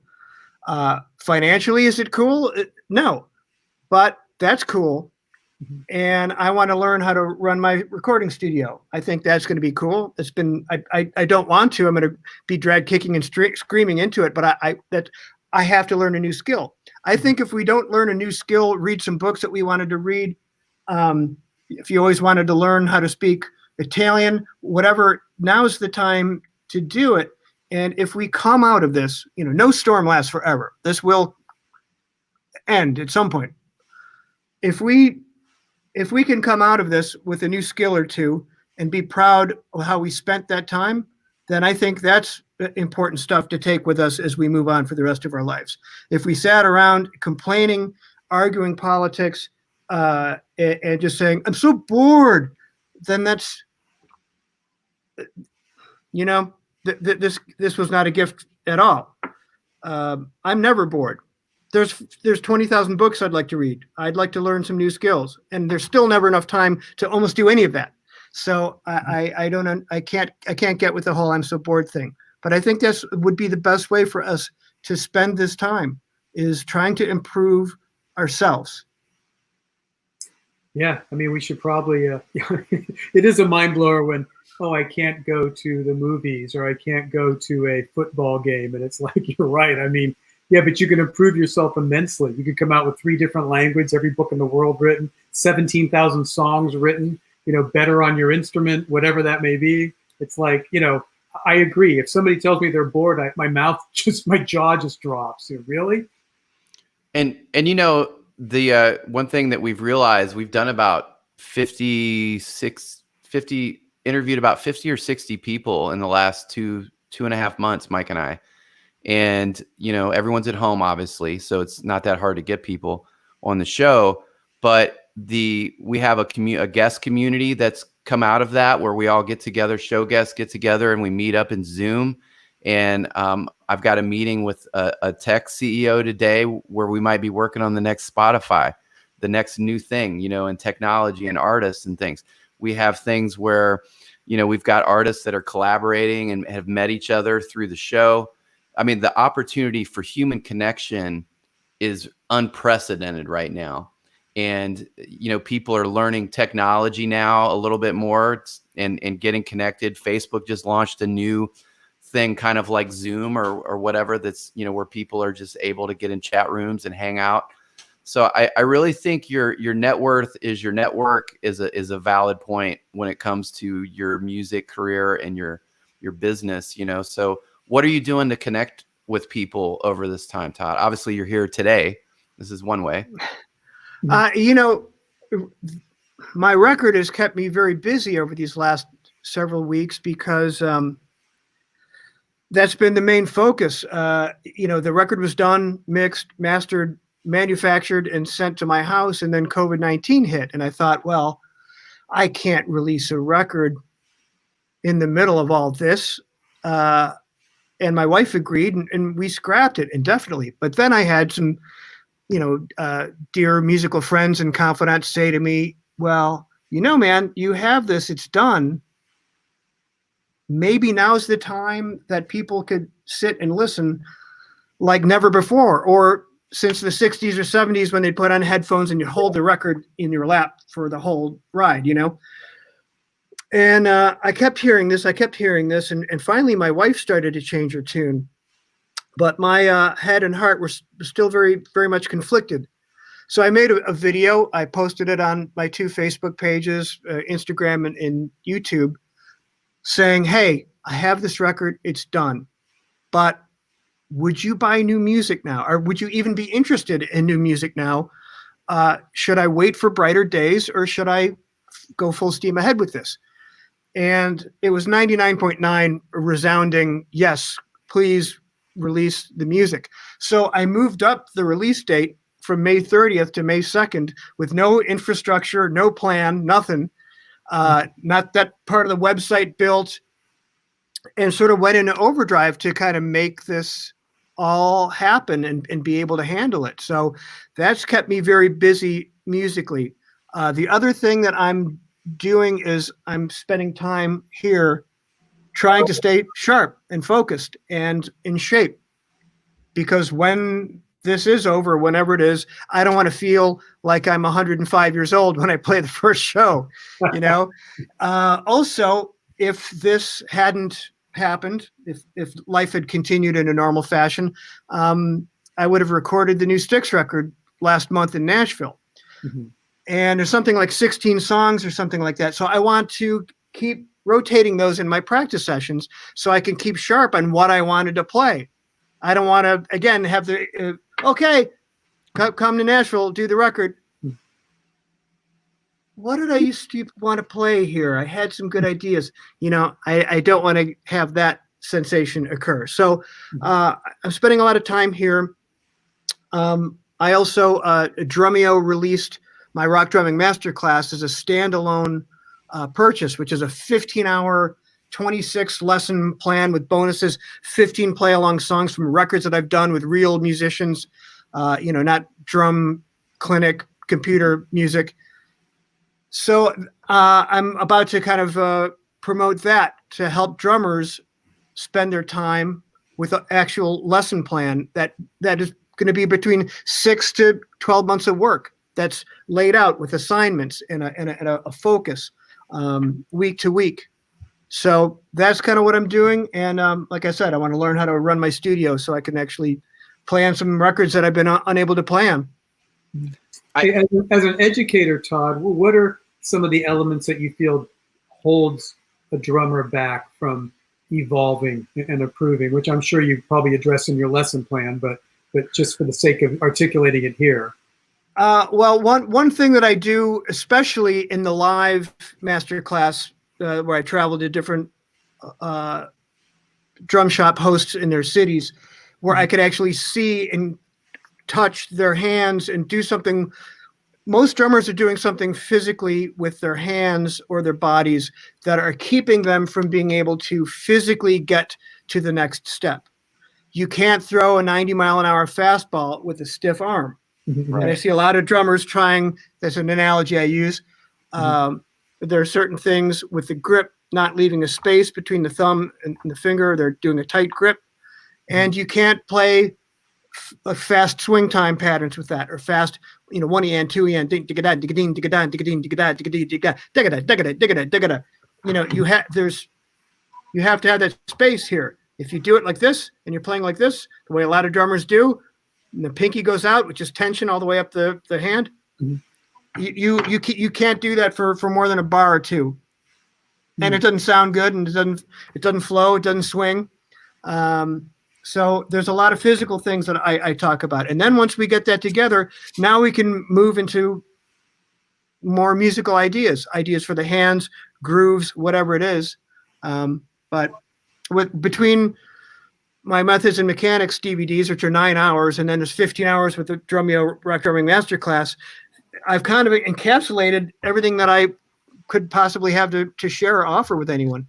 [SPEAKER 2] Financially, is it cool? No, but that's cool. And I want to learn how to run my recording studio. I think that's going to be cool. I don't want to. I'm going to be dragged kicking and screaming into it, but I have to learn a new skill. I think if we don't learn a new skill, read some books that we wanted to read, if you always wanted to learn how to speak Italian, whatever, now's the time to do it. And if we come out of this, no storm lasts forever. This will end at some point. If we can come out of this with a new skill or two and be proud of how we spent that time, then I think that's important stuff to take with us as we move on for the rest of our lives. If we sat around complaining, arguing politics, and just saying, I'm so bored, then that's, this was not a gift at all. I'm never bored. There's 20,000 books I'd like to read. I'd like to learn some new skills, and there's still never enough time to almost do any of that. So I can't get with the whole I'm so bored thing. But I think this would be the best way for us to spend this time, is trying to improve ourselves.
[SPEAKER 3] Yeah, I mean, we should probably. It is a mind blower when, I can't go to the movies, or I can't go to a football game, and it's like, you're right. I mean, yeah, but you can improve yourself immensely. You could come out with 3 different languages, every book in the world written, 17,000 songs written, better on your instrument, whatever that may be. It's like, I agree. If somebody tells me they're bored, my jaw just drops. Really?
[SPEAKER 1] And the one thing that we've realized, we've done about interviewed about 50 or 60 people in the last two and a half months, Mike and I. And, everyone's at home, obviously, so it's not that hard to get people on the show. But we have a guest community that's come out of that, where we all get together, show guests get together, and we meet up in Zoom. And I've got a meeting with a tech CEO today where we might be working on the next Spotify, the next new thing, in technology and artists and things. We have things where, we've got artists that are collaborating and have met each other through the show. I mean, the opportunity for human connection is unprecedented right now. And, people are learning technology now a little bit more and getting connected. Facebook just launched a new thing, kind of like Zoom or whatever, that's, where people are just able to get in chat rooms and hang out. So I really think your net worth is your network is a valid point when it comes to your music career and your business, So what are you doing to connect with people over this time, Todd? Obviously, you're here today. This is one way.
[SPEAKER 2] My record has kept me very busy over these last several weeks because that's been the main focus. The record was done, mixed, mastered, manufactured, and sent to my house, and then COVID-19 hit. And I thought, well, I can't release a record in the middle of all this. And my wife agreed, and we scrapped it indefinitely. But then I had some, dear musical friends and confidants say to me, well, man, you have this, it's done. Maybe now's the time that people could sit and listen like never before, or since the 60s or 70s when they put on headphones and you hold the record in your lap for the whole ride, And I kept hearing this, and finally my wife started to change her tune. But my head and heart were still very, very much conflicted. So I made a video. I posted it on my 2 Facebook pages, Instagram and YouTube, saying, hey, I have this record. It's done. But would you buy new music now? Or would you even be interested in new music now? Should I wait for brighter days, or should I go full steam ahead with this? And it was 99.9 resounding, yes, please release the music. So I moved up the release date from May 30th to May 2nd with no infrastructure, no plan, nothing. Not that part of the website built, and sort of went into overdrive to kind of make this all happen and be able to handle it. So that's kept me very busy musically. The other thing that I'm doing is I'm spending time here trying to stay sharp and focused and in shape, because when this is over, whenever it is, I don't want to feel like I'm 105 years old when I play the first show, Also, if this hadn't happened, if life had continued in a normal fashion, I would have recorded the new Styx record last month in Nashville. Mm-hmm. and there's something like 16 songs or something like that. So I want to keep rotating those in my practice sessions so I can keep sharp on what I wanted to play. I don't want to, again, have the, okay, come to Nashville, do the record. What did I used to want to play here? I had some good ideas. You know, I don't want to have that sensation occur. So I'm spending a lot of time here. I also, Drumeo released my rock drumming masterclass as a standalone purchase, which is a 15-hour, 26 lesson plan with bonuses, 15 play along songs from records that I've done with real musicians, you know, not drum clinic computer music. So I'm about to kind of promote that to help drummers spend their time with an actual lesson plan that is going to be between 6 to 12 months of work that's laid out with assignments and a focus week to week. So that's kind of what I'm doing. And like I said, I want to learn how to run my studio so I can actually play on some records that I've been unable to play on.
[SPEAKER 3] As an educator, Todd, what are some of the elements that you feel holds a drummer back from evolving and improving, which I'm sure you probably address in your lesson plan, but just for the sake of articulating it here?
[SPEAKER 2] Well, one thing that I do, especially in the live masterclass, where I travel to different drum shop hosts in their cities, where I could actually see and touch their hands and do something. Most drummers are doing something physically with their hands or their bodies that are keeping them from being able to physically get to the next step. You can't throw a 90-mile-an-hour fastball with a stiff arm.
[SPEAKER 3] Right.
[SPEAKER 2] And I see a lot of drummers trying, that's an analogy I use. There are certain things with the grip not leaving a space between the thumb and the finger. They're doing a tight grip. And you can't play fast swing time patterns with that, or fast, you know, 1-E-N, 2-E-N, dig-a-da, dig-a-ding, dig-a-da, dig-a-ding, dig-a-da, dig-a-ding, dig-a-da, dig-a-da, dig-a-da, dig-a-da, dig-a-da. You know, you have to have that space here. If you do it like this and you're playing like this, the way a lot of drummers do, and the pinky goes out, which is tension all the way up the hand, you can't do that for more than a bar or two, and it doesn't sound good, and it doesn't flow, it doesn't swing. So there's a lot of physical things that I talk about, and then once we get that together, now we can move into more musical ideas for the hands, grooves, whatever it is. But between my Methods and Mechanics DVDs, which are 9 hours, and then there's 15 hours with the Drumeo Rock Drumming Masterclass, I've kind of encapsulated everything that I could possibly have to share or offer with anyone.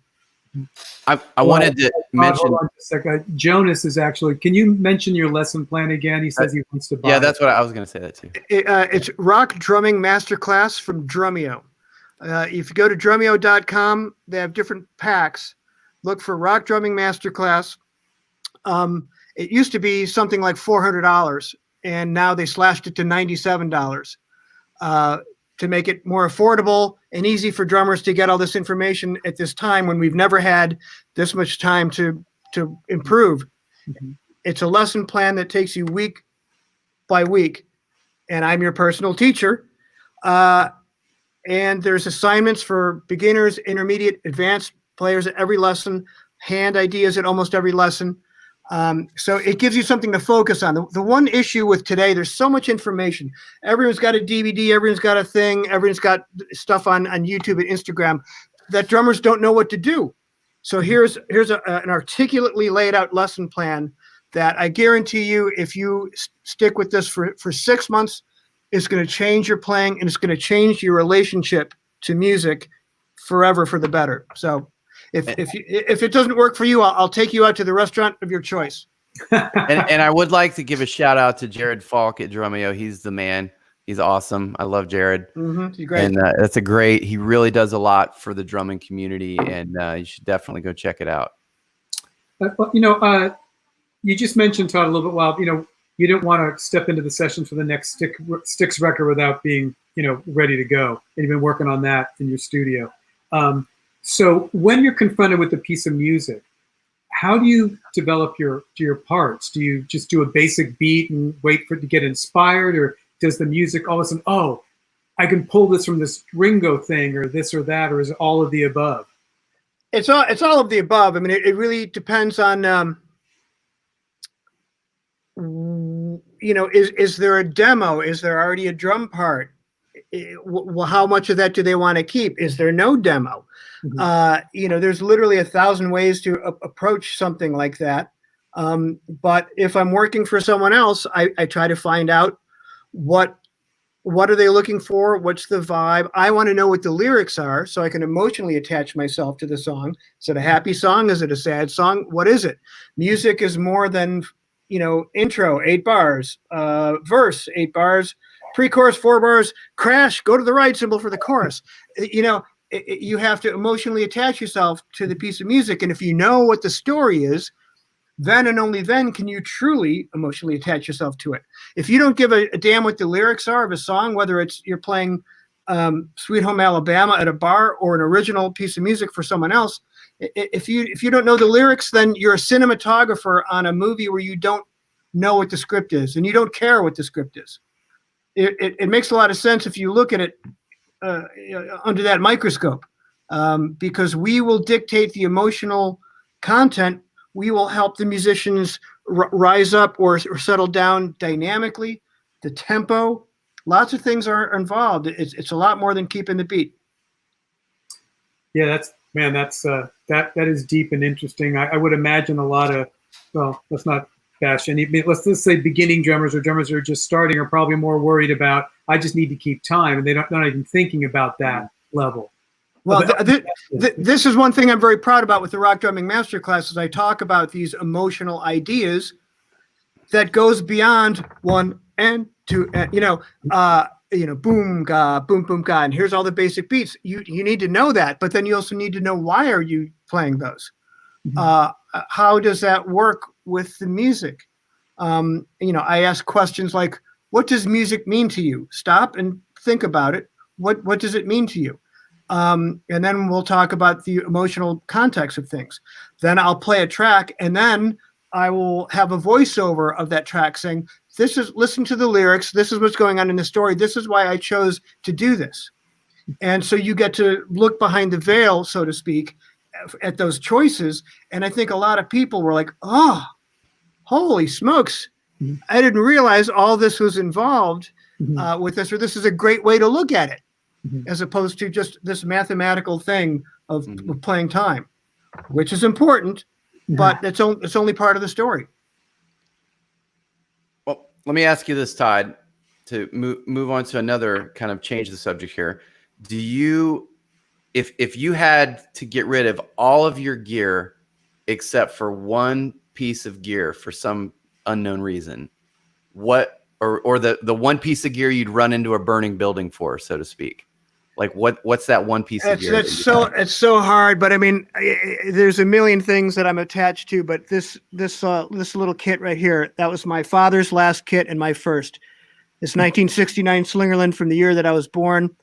[SPEAKER 1] I wanted to mention.
[SPEAKER 3] Hold on just a second. Jonas is actually. Can you mention your lesson plan again? He says he wants to buy.
[SPEAKER 1] Yeah, that's what I was going to say that too.
[SPEAKER 2] It's Rock Drumming Masterclass from Drumeo. If you go to drumeo.com, they have different packs. Look for Rock Drumming Masterclass. It used to be something like $400, and now they slashed it to $97 to make it more affordable and easy for drummers to get all this information at this time when we've never had this much time to improve. It's a lesson plan that takes you week by week, and I'm your personal teacher. And there's assignments for beginners, intermediate, advanced players at every lesson, hand ideas at almost every lesson. So it gives you something to focus on. The one issue with today, there's so much information. Everyone's got a DVD, everyone's got a thing, everyone's got stuff on YouTube and Instagram that drummers don't know what to do. So here's an articulately laid out lesson plan that I guarantee you, if you stick with this for 6 months, it's going to change your playing, and it's going to change your relationship to music forever for the better. So if it doesn't work for you, I'll take you out to the restaurant of your choice.
[SPEAKER 1] and I would like to give a shout out to Jared Falk at Drumeo. He's the man. He's awesome. I love Jared.
[SPEAKER 2] He's great.
[SPEAKER 1] And he really does a lot for the drumming community, and you should definitely go check it out.
[SPEAKER 3] You just mentioned, Todd, a little bit while, you didn't want to step into the session for the next Styx record without being, ready to go. And you've been working on that in your studio. So when you're confronted with a piece of music, how do you develop your parts? Do you just do a basic beat and wait for it to get inspired, or does the music all of a sudden, oh, I can pull this from this Ringo thing or this or that, or is it all of the above?
[SPEAKER 2] It's all of the above. I mean, it really depends on, is there a demo? Is there already a drum part? Well, how much of that do they want to keep? Is there no demo? Mm-hmm. There's literally 1,000 ways to approach something like that. But if I'm working for someone else, I try to find out what are they looking for? What's the vibe? I want to know what the lyrics are so I can emotionally attach myself to the song. Is it a happy song? Is it a sad song? What is it? Music is more than, intro, 8 bars, verse, 8 bars, pre-chorus, 4 bars, crash, go to the right symbol for the chorus. You have to emotionally attach yourself to the piece of music. And if you know what the story is, then and only then can you truly emotionally attach yourself to it. If you don't give a damn what the lyrics are of a song, whether it's you're playing Sweet Home Alabama at a bar or an original piece of music for someone else, if you don't know the lyrics, then you're a cinematographer on a movie where you don't know what the script is and you don't care what the script is. It makes a lot of sense if you look at it under that microscope, because we will dictate the emotional content. We will help the musicians rise up or settle down dynamically, the tempo. Lots of things are involved. It's a lot more than keeping the beat.
[SPEAKER 3] Yeah, that is deep and interesting. I would imagine a lot of, well, let's not bash any, let's just say beginning drummers or drummers who are just starting are probably more worried about, I just need to keep time, and they're not even thinking about that level.
[SPEAKER 2] Well, this is one thing I'm very proud about with the Rock Drumming Masterclass is I talk about these emotional ideas that goes beyond 1 and 2, boom, ga, boom, boom, ga, and here's all the basic beats. You need to know that, but then you also need to know why are you playing those? Mm-hmm. How does that work with the music? I ask questions like, what does music mean to you? Stop and think about it. What does it mean to you? And then we'll talk about the emotional context of things. Then I'll play a track, and then I will have a voiceover of that track saying, listen to the lyrics. This is what's going on in the story. This is why I chose to do this. And so you get to look behind the veil, so to speak, at those choices. And I think a lot of people were like, oh, holy smokes. Mm-hmm. I didn't realize all this was involved with this, or this is a great way to look at it. Mm-hmm. As opposed to just this mathematical thing of playing time, which is important, but it's only part of the story.
[SPEAKER 1] Well, let me ask you this, Todd, to move on to another kind of change the subject here. Do you, if you had to get rid of all of your gear except for one piece of gear for some unknown reason, what, or the one piece of gear you'd run into a burning building for, so to speak? Like what's that one piece of gear?
[SPEAKER 2] It's so hard, but I mean, there's a million things that I'm attached to, but this little kit right here, that was my father's last kit and my first. This 1969 Slingerland from the year that I was born.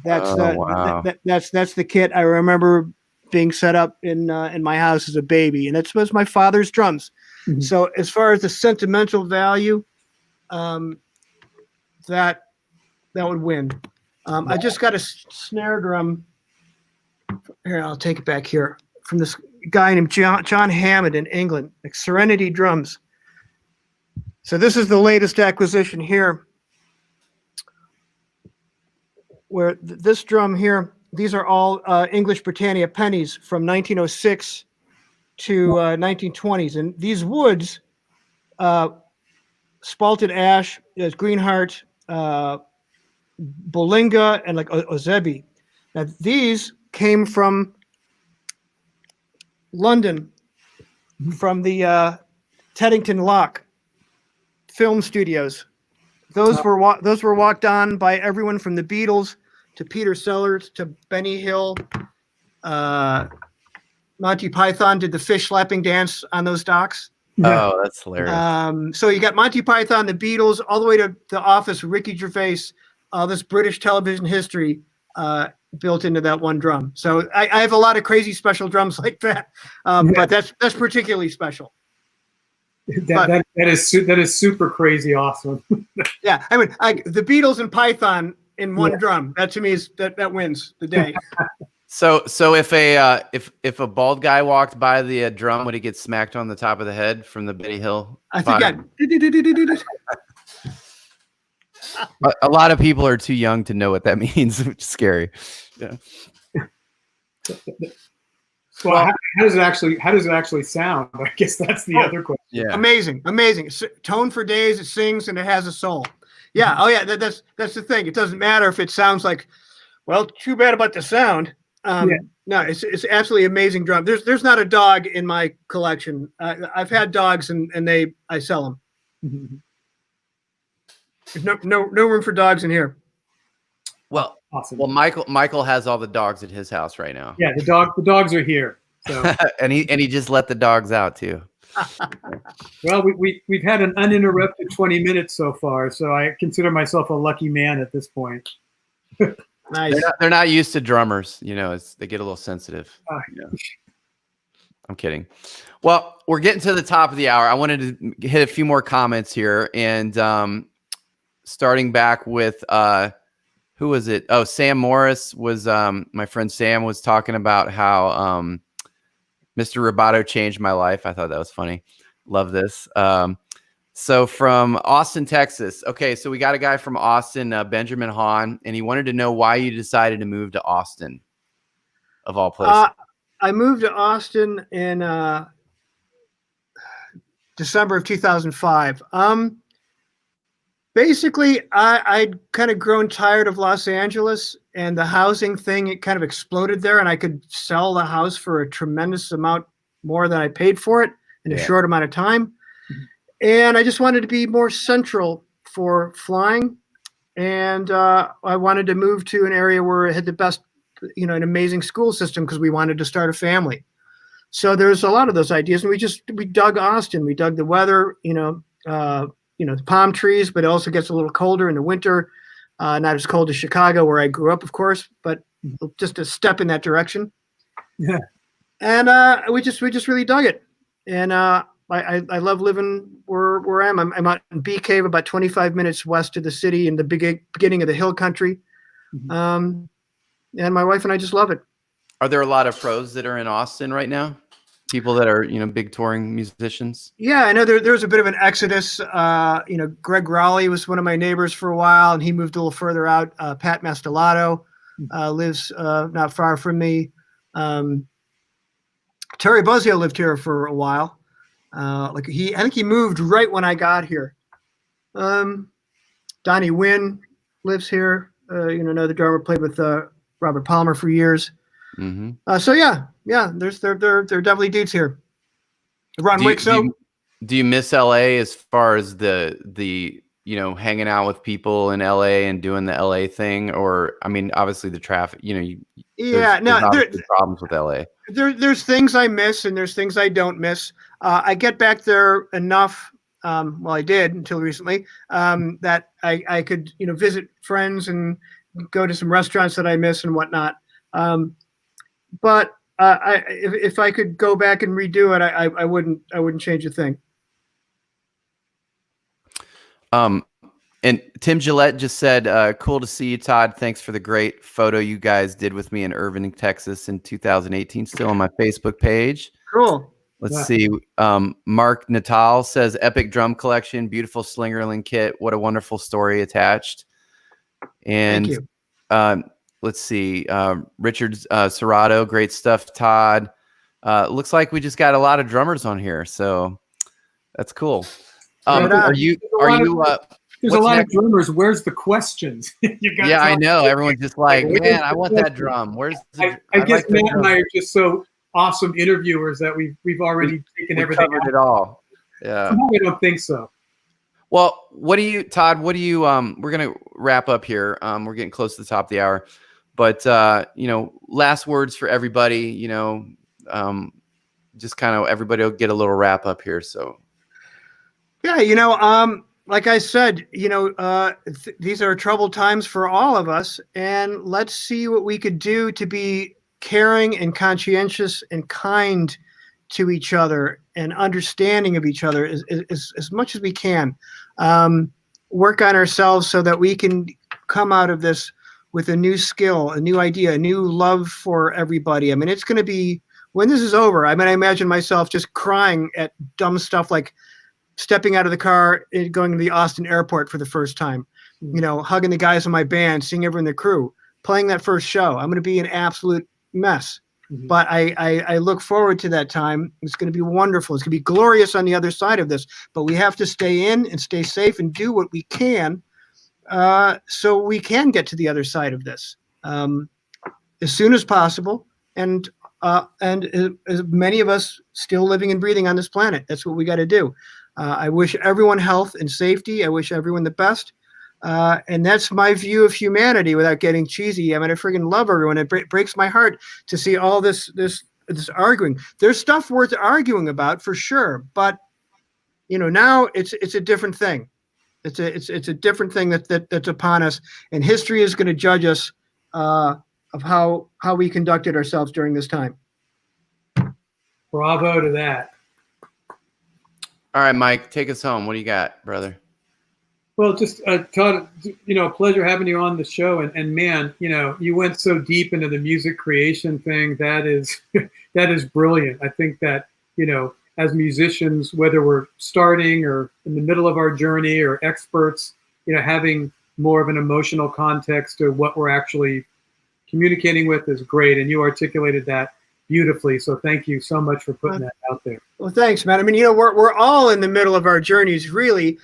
[SPEAKER 2] That's that's the kit I remember being set up in my house as a baby, and it was my father's drums. Mm-hmm. So as far as the sentimental value, that would win. I just got a snare drum. Here, I'll take it back here from this guy named John Hammond in England, like Serenity Drums. So this is the latest acquisition here, where this drum here, these are all English Britannia pennies from 1906 to 1920s. And these woods, spalted ash, there's greenheart, Bolinga, and like Ozebi. Now these came from London, from the Teddington Lock film studios. Those were walked on by everyone from the Beatles to Peter Sellers to Benny Hill. Monty Python did the fish slapping dance on those docks.
[SPEAKER 1] Oh, that's hilarious.
[SPEAKER 2] So you got Monty Python, the Beatles, all the way to The Office, Ricky Gervais, this British television history built into that one drum. So I have a lot of crazy special drums like that, but that's particularly special.
[SPEAKER 3] That is super crazy awesome.
[SPEAKER 2] Yeah, I mean, the Beatles and Python in one drum. That to me is that wins the day.
[SPEAKER 1] So if a bald guy walked by the drum, would he get smacked on the top of the head from the Benny Hill?
[SPEAKER 2] I think
[SPEAKER 1] a lot of people are too young to know what that means, which is scary. Yeah.
[SPEAKER 3] Well, how does it actually sound? I guess that's the other question.
[SPEAKER 1] Yeah.
[SPEAKER 2] Amazing. Tone for days. It sings and it has a soul. Yeah. Oh yeah. That's the thing. It doesn't matter if it sounds like, well, too bad about the sound. No, it's absolutely amazing drum. There's not a dog in my collection. I've had dogs and I sell them.
[SPEAKER 3] Mm-hmm.
[SPEAKER 2] There's no room for dogs in here.
[SPEAKER 1] Well,
[SPEAKER 3] awesome.
[SPEAKER 1] Well, Michael has all the dogs at his house right now.
[SPEAKER 3] Yeah, the dogs are here. So.
[SPEAKER 1] and he just let the dogs out too.
[SPEAKER 3] Well, we've had an uninterrupted 20 minutes so far, so I consider myself a lucky man at this point.
[SPEAKER 2] Nice.
[SPEAKER 1] They're not used to drummers, they get a little sensitive. I'm kidding. Well, we're getting to the top of the hour. I wanted to hit a few more comments here, and starting back with who was it? Oh, Sam Morris was my friend Sam was talking about how Mr. Roboto changed my life. I thought that was funny. Love this. So from Austin, Texas. Okay, so we got a guy from Austin, Benjamin Hahn, and he wanted to know why you decided to move to Austin, of all places.
[SPEAKER 2] I moved to Austin in December of 2005. Basically, I'd kind of grown tired of Los Angeles and the housing thing. It kind of exploded there, and I could sell the house for a tremendous amount more than I paid for it in a short amount of time. And I just wanted to be more central for flying. And I wanted to move to an area where it had the best, an amazing school system because we wanted to start a family. So there's a lot of those ideas. And we dug Austin. We dug the weather, the palm trees, but it also gets a little colder in the winter. Not as cold as Chicago, where I grew up, of course, but just a step in that direction.
[SPEAKER 3] Yeah.
[SPEAKER 2] And we just really dug it. And I love living where I am. I'm out in Bee Cave, about 25 minutes west of the city, in the beginning of the hill country. And my wife and I just love it.
[SPEAKER 1] Are there a lot of pros that are in Austin right now? People that are, big touring musicians?
[SPEAKER 2] Yeah, I know there's a bit of an exodus. Greg Raleigh was one of my neighbors for a while, and he moved a little further out. Pat Mastellato lives not far from me. Terry Buzzio lived here for a while. I think he moved right when I got here. Donnie Wynn lives here. Another drummer, played with Robert Palmer for years.
[SPEAKER 1] Mm-hmm.
[SPEAKER 2] So yeah, there are definitely dudes here. Ron Wixo.
[SPEAKER 1] Do you miss LA as far as the hanging out with people in LA and doing the LA thing? Or obviously the traffic. There's problems with LA.
[SPEAKER 2] There's things I miss and there's things I don't miss. I get back there enough. I did until recently, that I could, visit friends and go to some restaurants that I miss and whatnot. But if I could go back and redo it, I wouldn't change a thing.
[SPEAKER 1] And Tim Gillette just said, cool to see you, Todd. Thanks for the great photo you guys did with me in Irving, Texas in 2018. Still on my Facebook page.
[SPEAKER 2] Cool.
[SPEAKER 1] Let's see. Mark Natal says, epic drum collection, beautiful Slingerland kit. What a wonderful story attached. And
[SPEAKER 2] thank you.
[SPEAKER 1] Let's see. Richard Serrato, great stuff, Todd. Looks like we just got a lot of drummers on here, so that's cool. Are you?
[SPEAKER 3] There's a lot of drummers. Where's the questions?
[SPEAKER 1] I know. Everyone's just like, man, I want that drum. Where's the,
[SPEAKER 3] I guess Matt and I are just so awesome interviewers that we've already taken everything.
[SPEAKER 1] Covered it all. Yeah.
[SPEAKER 3] I don't think so.
[SPEAKER 1] Well, Todd, we're going to wrap up here. We're getting close to the top of the hour, but last words for everybody, just kind of everybody will get a little wrap up here. So.
[SPEAKER 2] Yeah. Like I said, these are troubled times for all of us, and let's see what we could do to be caring and conscientious and kind to each other and understanding of each other as much as we can. Work on ourselves so that we can come out of this with a new skill, a new idea, a new love for everybody. I mean, it's going to be, when this is over, I mean, I imagine myself just crying at dumb stuff like stepping out of the car and going to the Austin airport for the first time, hugging the guys in my band, seeing everyone in the crew, playing that first show. I'm going to be an absolute mess. But I look forward to that time. It's going to be wonderful. It's going to be glorious on the other side of this. But we have to stay in and stay safe and do what we can so we can get to the other side of this as soon as possible. And as many of us still living and breathing on this planet, that's what we got to do. I wish everyone health and safety. I wish everyone the best. And that's my view of humanity without getting cheesy. I mean, I freaking love everyone. It breaks my heart to see all this arguing. There's stuff worth arguing about for sure, but now it's a different thing. It's a different thing that's upon us, and history is going to judge us of how we conducted ourselves during this time.
[SPEAKER 3] Bravo to that.
[SPEAKER 1] All right, Mike, take us home. What do you got, brother?
[SPEAKER 3] Well, just Todd, pleasure having you on the show. And man, you went so deep into the music creation thing. That is that is brilliant. I think that as musicians, whether we're starting or in the middle of our journey or experts, having more of an emotional context to what we're actually communicating with is great. And you articulated that beautifully. So thank you so much for putting that out there.
[SPEAKER 2] Well, thanks, man. I mean, we're all in the middle of our journeys, really.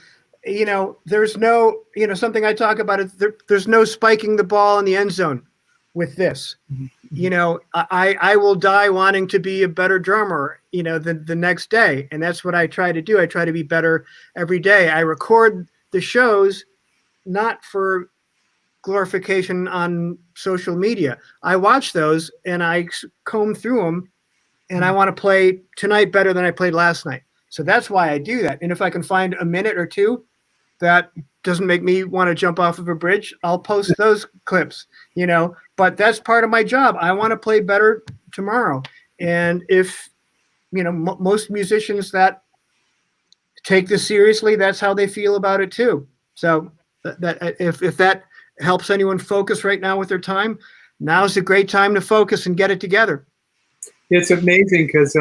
[SPEAKER 2] There's no, something I talk about is there's no spiking the ball in the end zone with this. I will die wanting to be a better drummer, the next day. And that's what I try to do. I try to be better every day. I record the shows not for glorification on social media. I watch those and I comb through them, and I want to play tonight better than I played last night. So that's why I do that. And if I can find a minute or two that doesn't make me want to jump off of a bridge, I'll post those clips, but that's part of my job. I want to play better tomorrow. And if, most musicians that take this seriously, that's how they feel about it too. So that if that helps anyone focus right now with their time, now's a great time to focus and get it together.
[SPEAKER 3] It's amazing because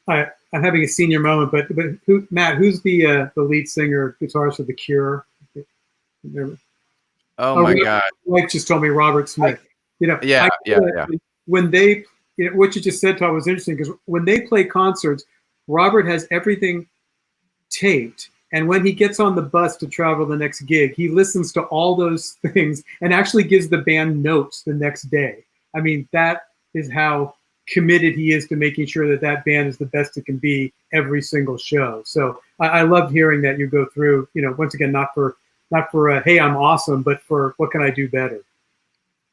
[SPEAKER 3] I'm having a senior moment, but Matt, who's the lead singer, guitarist of The Cure?
[SPEAKER 1] Oh my God!
[SPEAKER 3] Mike just told me Robert Smith.
[SPEAKER 1] Yeah.
[SPEAKER 3] When they, what you just said, Todd, was interesting because when they play concerts, Robert has everything taped, and when he gets on the bus to travel the next gig, he listens to all those things and actually gives the band notes the next day. I mean, that is how committed he is to making sure that band is the best it can be every single show. So I love hearing that you go through, once again, not for hey, I'm awesome, but for what can I do better?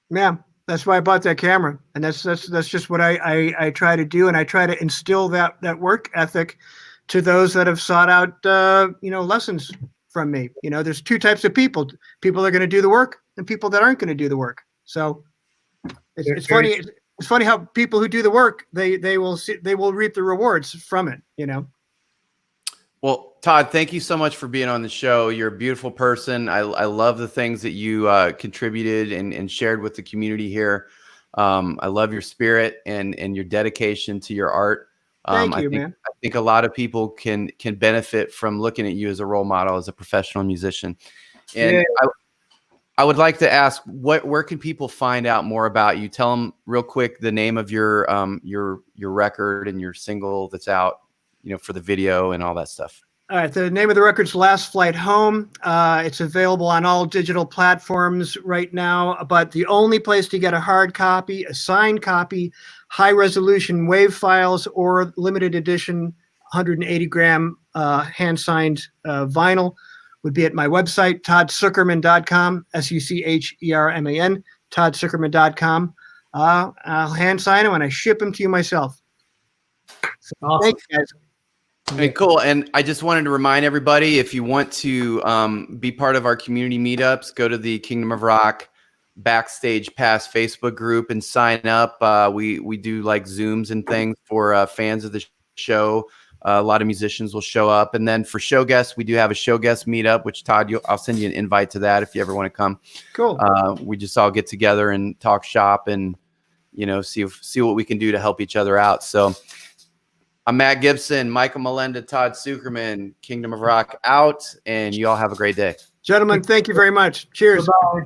[SPEAKER 2] Yeah, that's why I bought that camera, and that's just what I try to do, and I try to instill that work ethic to those that have sought out lessons from me. There's two types of people that are going to do the work and people that aren't going to do the work. So it's funny. It's funny how people who do the work, they will reap the rewards from it,
[SPEAKER 1] Well, Todd, thank you so much for being on the show. You're a beautiful person. I love the things that you contributed and shared with the community here. I love your spirit and your dedication to your art.
[SPEAKER 2] Thank you, man.
[SPEAKER 1] I think a lot of people can benefit from looking at you as a role model, as a professional musician. And yeah. I would like to ask, where can people find out more about you? Tell them real quick the name of your record and your single that's out, for the video and all that stuff.
[SPEAKER 2] All right, the name of the record's Last Flight Home. It's available on all digital platforms right now, but the only place to get a hard copy, a signed copy, high-resolution WAV files, or limited edition 180-gram hand-signed vinyl would be at my website, toddsucherman.com, SUCHERMAN, toddsucherman.com. I'll hand sign them and I ship them to you myself. So awesome. Thanks, guys.
[SPEAKER 1] Okay, cool. And I just wanted to remind everybody, if you want to be part of our community meetups, go to the Kingdom of Rock Backstage Pass Facebook group and sign up. We do like Zooms and things for fans of the show. A lot of musicians will show up. And then for show guests, we do have a show guest meetup, which Todd, I'll send you an invite to that if you ever want to come.
[SPEAKER 2] Cool.
[SPEAKER 1] We just all get together and talk shop and, see what we can do to help each other out. So I'm Matt Gibson, Michael Melenda, Todd Sucherman, Kingdom of Rock out, and you all have a great day.
[SPEAKER 2] Gentlemen, thank you very much. Cheers.
[SPEAKER 3] Bye-bye.